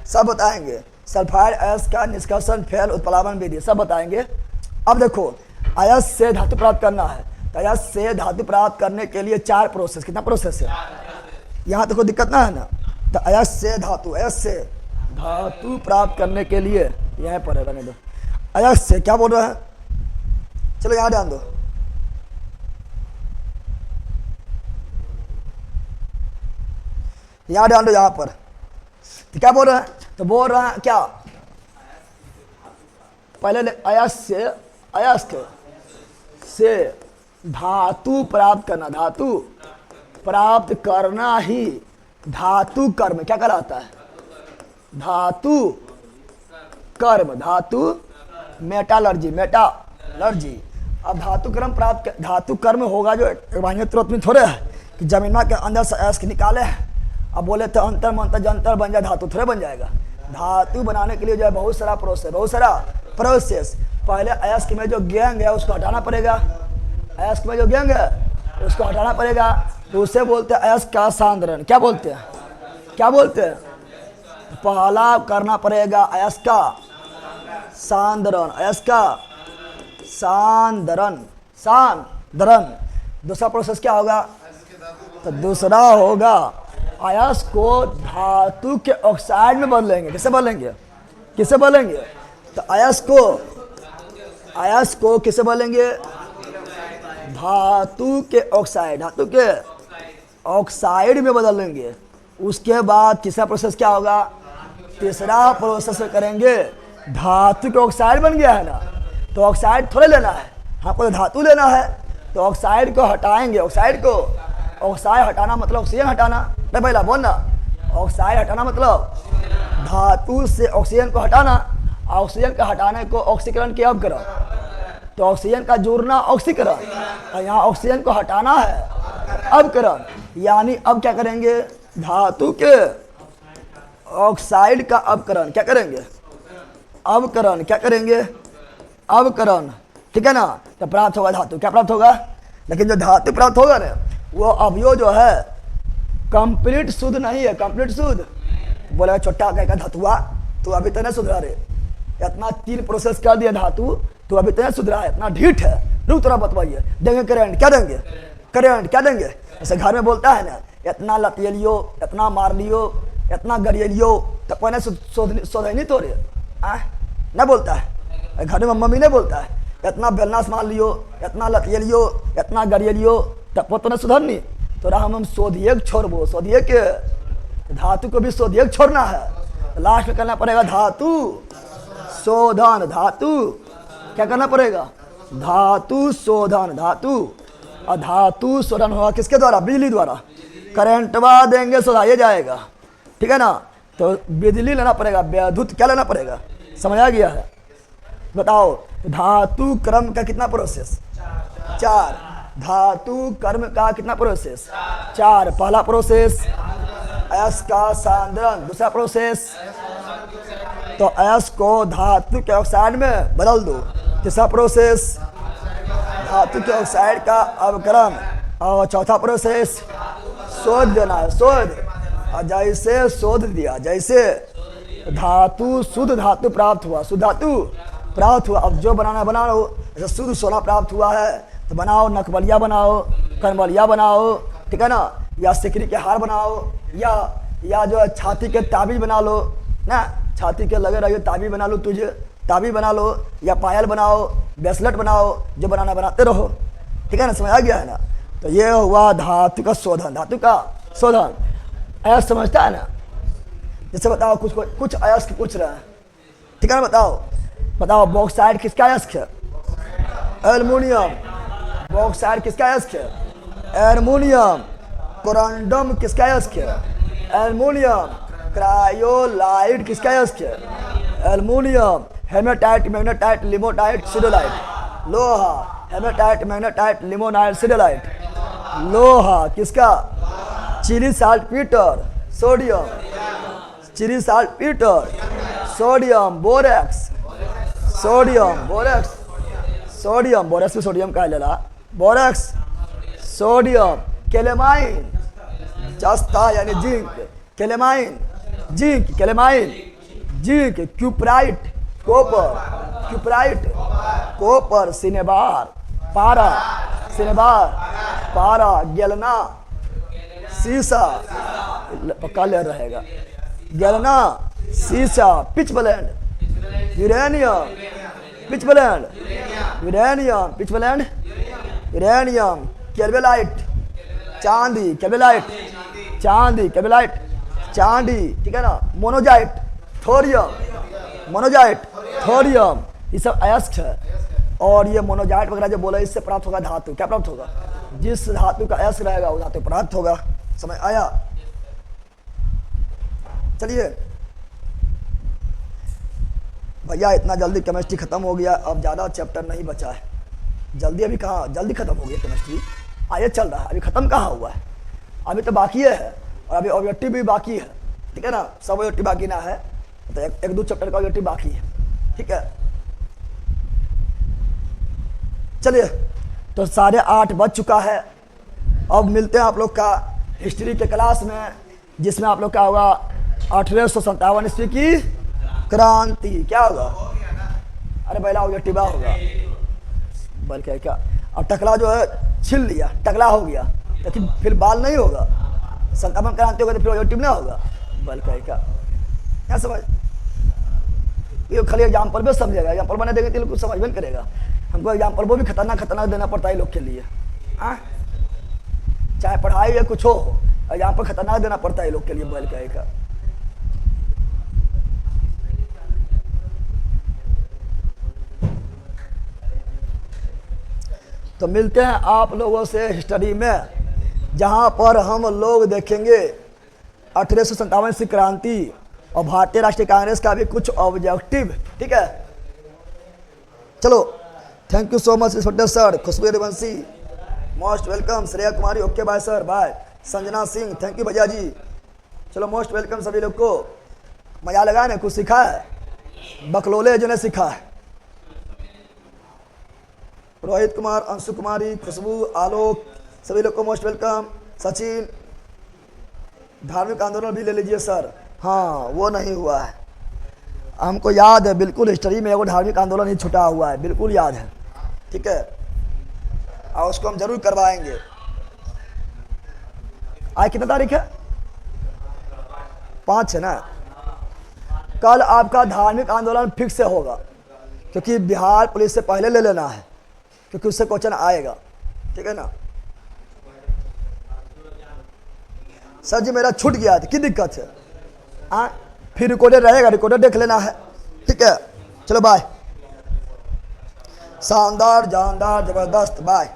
सब बताएंगे। सल्फाइड अयस्क का निष्कर्षण, फेल, उत्प्लावन विधि सब बताएंगे। अब देखो अयस्क से धातु प्राप्त करना है, तो अयस्क से धातु प्राप्त करने के लिए 4 प्रोसेस। कितना प्रोसेस है? यहाँ तो कोई दिक्कत ना है ना? तो अयस्क से धातु प्राप्त करने के लिए यहाँ पर रहने दो। अयस्क से क्या बोल रहा है? चलो यहाँ ध्यान दो। यहाँ ध्यान दो। यहाँ पर तो क्या बोल रहा है? तो बोल रहा है क्या? पहले अयस्क से धातु प्राप्त करना। धातु प्राप्त करना ही धातु कर्म क्या कहलाता है? धातु कर्म। धातु मेटालर्जी। अब धातु कर्म होगा जो तुरंत में थोड़े है कि जमीन के अंदर से अयस्क निकाले हैं, अब बोले तो अंतर मंतर जंतर बन जाए, धातु थोड़े बन जाएगा। धातु बनाने के लिए जो है बहुत सारा प्रोसेस। पहले अयस्क में जो गैंग है उसको हटाना पड़ेगा। अयस्क में जो गैंग है उसको हटाना पड़ेगा, तो उसे बोलते हैं अयस्क का सांद्रण। क्या बोलते हैं? पहला करना पड़ेगा अयस्क का सांद्रण। दूसरा प्रोसेस क्या होगा? तो दूसरा होगा अयस्क को धातु के ऑक्साइड में बदलेंगे। किसे बदलेंगे? तो अयस्क को किसे बदलेंगे? धातु के ऑक्साइड में बदल लेंगे। उसके बाद तीसरा प्रोसेस क्या होगा? तीसरा प्रोसेस करेंगे, धातु के ऑक्साइड बन गया है ना, तो ऑक्साइड थोड़े लेना है, हमको धातु लेना है, तो ऑक्साइड को हटाएंगे। ऑक्साइड हटाना मतलब ऑक्सीजन हटाना। नहीं पहला बोलना, ऑक्साइड हटाना मतलब धातु से ऑक्सीजन को हटाना, ऑक्सीजन का हटाने को ऑक्सीकरण के अपकरण, तो ऑक्सीजन का जोड़ना ऑक्सीकरण, और यहाँ ऑक्सीजन को हटाना है अपकरण। यानी अब क्या करेंगे, धातु के ऑक्साइड का अपकरण क्या करेंगे, अवकरण क्या करेंगे, अवकरण, ठीक है ना। तो प्राप्त होगा धातु, क्या प्राप्त होगा, लेकिन जो धातु प्राप्त होगा ना वो अवयव जो है कंप्लीट शुद्ध नहीं है, कंप्लीट शुद्ध बोला छोटा कह धातुआ तो अभी तक नहीं सुधरा रे, इतना 3 प्रोसेस कर दिया धातु तो अभी तक नहीं सुधरा है, इतना ढीठ है, रुक थोड़ा बतवाइए। देंगे करंट, क्या देंगे, करंट क्या देंगे, ऐसे घर में बोलता है ना, इतना लतिए लियो, इतना मार लियो, इतना गरिए लियो, तो कोई शोध नहीं तो रे न बोलता है, घर में मम्मी ने बोलता है इतना बेलनास मार लियो, इतना लतिए लियो, इतना गरिए लियो, तब तो न सुधरनी, तो हम शोधिए छोड़बो, शोधिए के धातु को भी शोधिए छोड़ना है, लास्ट में करना पड़ेगा धातु शोधन, धातु क्या करना पड़ेगा, धातु शोधन, धातु, और धातु शोधन होगा किसके द्वारा, बिजली द्वारा, करंटवा देंगे शोधाया जाएगा, ठीक है ना। तो बिजली लेना पड़ेगा, विद्युत क्या लेना पड़ेगा, समझ आ गया है। बताओ धातु क्रम का कितना प्रोसेस, 4, धातु कर्म का कितना प्रोसेस, 4, पहला प्रोसेस एस का सांद्रण, दूसरा प्रोसेस तो एस को धातु के ऑक्साइड में बदल दो, तीसरा प्रोसेस धातु के ऑक्साइड का अवकरण, और चौथा प्रोसेस शोध देना है, शोध, और जैसे शोध दिया, जैसे धातु शुद्ध धातु प्राप्त हुआ, शुद्ध धातु प्राप्त हुआ, अब जो बनाना बना लो, जैसे शुद्ध सोना प्राप्त हुआ है तो बनाओ, नकबलिया बनाओ, कनबलिया बनाओ, ठीक है ना, या सिकरी के हार बनाओ, या जो है छाती के ताबीज बना लो ना, छाती के लगे रहिए ताबीज बना लो, तुझे ताबीज बना लो, या पायल बनाओ, ब्रेसलेट बनाओ, जो बनाना बनाते रहो, ठीक है ना, समझ आ गया है ना। तो ये हुआ धातु का शोधन, धातु का शोधन। अयस्क समझता है ना, जैसे बताओ कुछ अयस्क पूछ रहे हैं, ठीक है ना, बताओ बॉक्साइड किसका अयस्क है, एल्युमिनियम, बॉक्साइड किसका अयस्क है, एल्युमिनियम, कोरंडम किसका अयस्क है, एल्युमिनियम, क्रायोलाइट किसका अयस्क है, aluminium, hematite, magnetite, limonite, siderite, लोहा, हेमेटाइट, मैग्नेटाइट, लिमोनाइट, सिडोलाइट, लोहा किसका, Chile saltpetre, sodium, Chile saltpetre, sodium, borax, sodium, borax, sodium, borax sodium का लेला, बोरेक्स, सोडियम, केलेमाइन, जस्ता यानी zinc, calamine, zinc, calamine, zinc, cuprite, copper, cinnabar, पारा, galena, सीसा, पक्का ले रहेगा, गैलना, सीसा, पिचब्लेंड, यूरेनियम, पिचब्लेंड, यूरेनियम, केल्वेलाइट, चांदी, ठीक है ना, मोनोजाइट, थोरियम, ये सब अयस्क है। और ये मोनोजाइट वगैरह जो बोला, इससे प्राप्त होगा धातु, क्या प्राप्त होगा, जिस धातु का अयस्क रहेगा वो धातु प्राप्त होगा, समझ आया। चलिए भैया, इतना जल्दी केमिस्ट्री खत्म हो गया, अब ज़्यादा चैप्टर नहीं बचा है, जल्दी अभी कहाँ जल्दी खत्म हो गया केमिस्ट्री, आगे चल रहा है, अभी खत्म कहाँ हुआ है, अभी तो बाकी है, और अभी ऑब्जेक्टिव भी बाकी है, ठीक है ना, सब ऑब्जेक्टिव बाकी ना है, तो एक 2 चैप्टर का ऑब्जेक्टिव बाकी है, ठीक है। चलिए, तो 8:30 बज चुका है, अब मिलते हैं आप लोग का हिस्ट्री के क्लास में, जिसमें आप लोग का होगा 1857 ईस्वी की क्रांति, क्या होगा, अरे पहला ऑब्जेक्टिव होगा, बल्कि क्या, अब टकला जो है छिल लिया, टकला हो गया, लेकिन फिर बाल नहीं होगा, 57 क्रांति होगा तो फिर ऑब्जेक्टिव ना होगा, बल्कि क्या समझ, ये खाली एग्जाम्पल भी समझेगा, एग्जाम्पल बना देंगे तो कुछ समझ में करेगा, हमको एग्जाम्पल वो भी खतरनाक देना पड़ता है लोग के लिए, चाहे पढ़ाई या कुछ हो, एग्जाम्पल खतरनाक देना पड़ता है लोग के लिए, बोल का। तो मिलते हैं आप लोगों से हिस्ट्री में, जहाँ पर हम लोग देखेंगे 1857 से क्रांति और भारतीय राष्ट्रीय कांग्रेस का भी कुछ ऑब्जेक्टिव। ठीक है, चलो, thank you so much inspector sir, Khushboo Raghuvanshi most welcome, Shreya Kumari okay bye sir bye, Sanjana Singh thank you भैया जी। चलो मोस्ट वेलकम सभी लोग को, मजा लगा ना, कुछ सीखा है, बकलोले जो ने सीखा है। रोहित कुमार, अंशु कुमारी, खुशबू, आलोक सभी लोग को मोस्ट वेलकम। सचिन, धार्मिक आंदोलन भी ले लीजिए सर। हाँ वो नहीं हुआ है, हमको याद है बिल्कुल, हिस्ट्री में वो धार्मिक आंदोलन ही छुटा हुआ है, बिल्कुल याद है। ठीक है, और उसको हम जरूर करवाएंगे। आज कितना तारीख है? 5 है ना। कल आपका धार्मिक आंदोलन फिक्स से होगा, क्योंकि बिहार पुलिस से पहले ले लेना है, क्योंकि उससे क्वेश्चन आएगा। ठीक है ना सर जी, मेरा छूट गया था, की दिक्कत है? हाँ फिर रिकॉर्डर रहेगा, रिकॉर्डर देख लेना है। ठीक है, चलो बाय, शानदार जानदार जबरदस्त, बाय।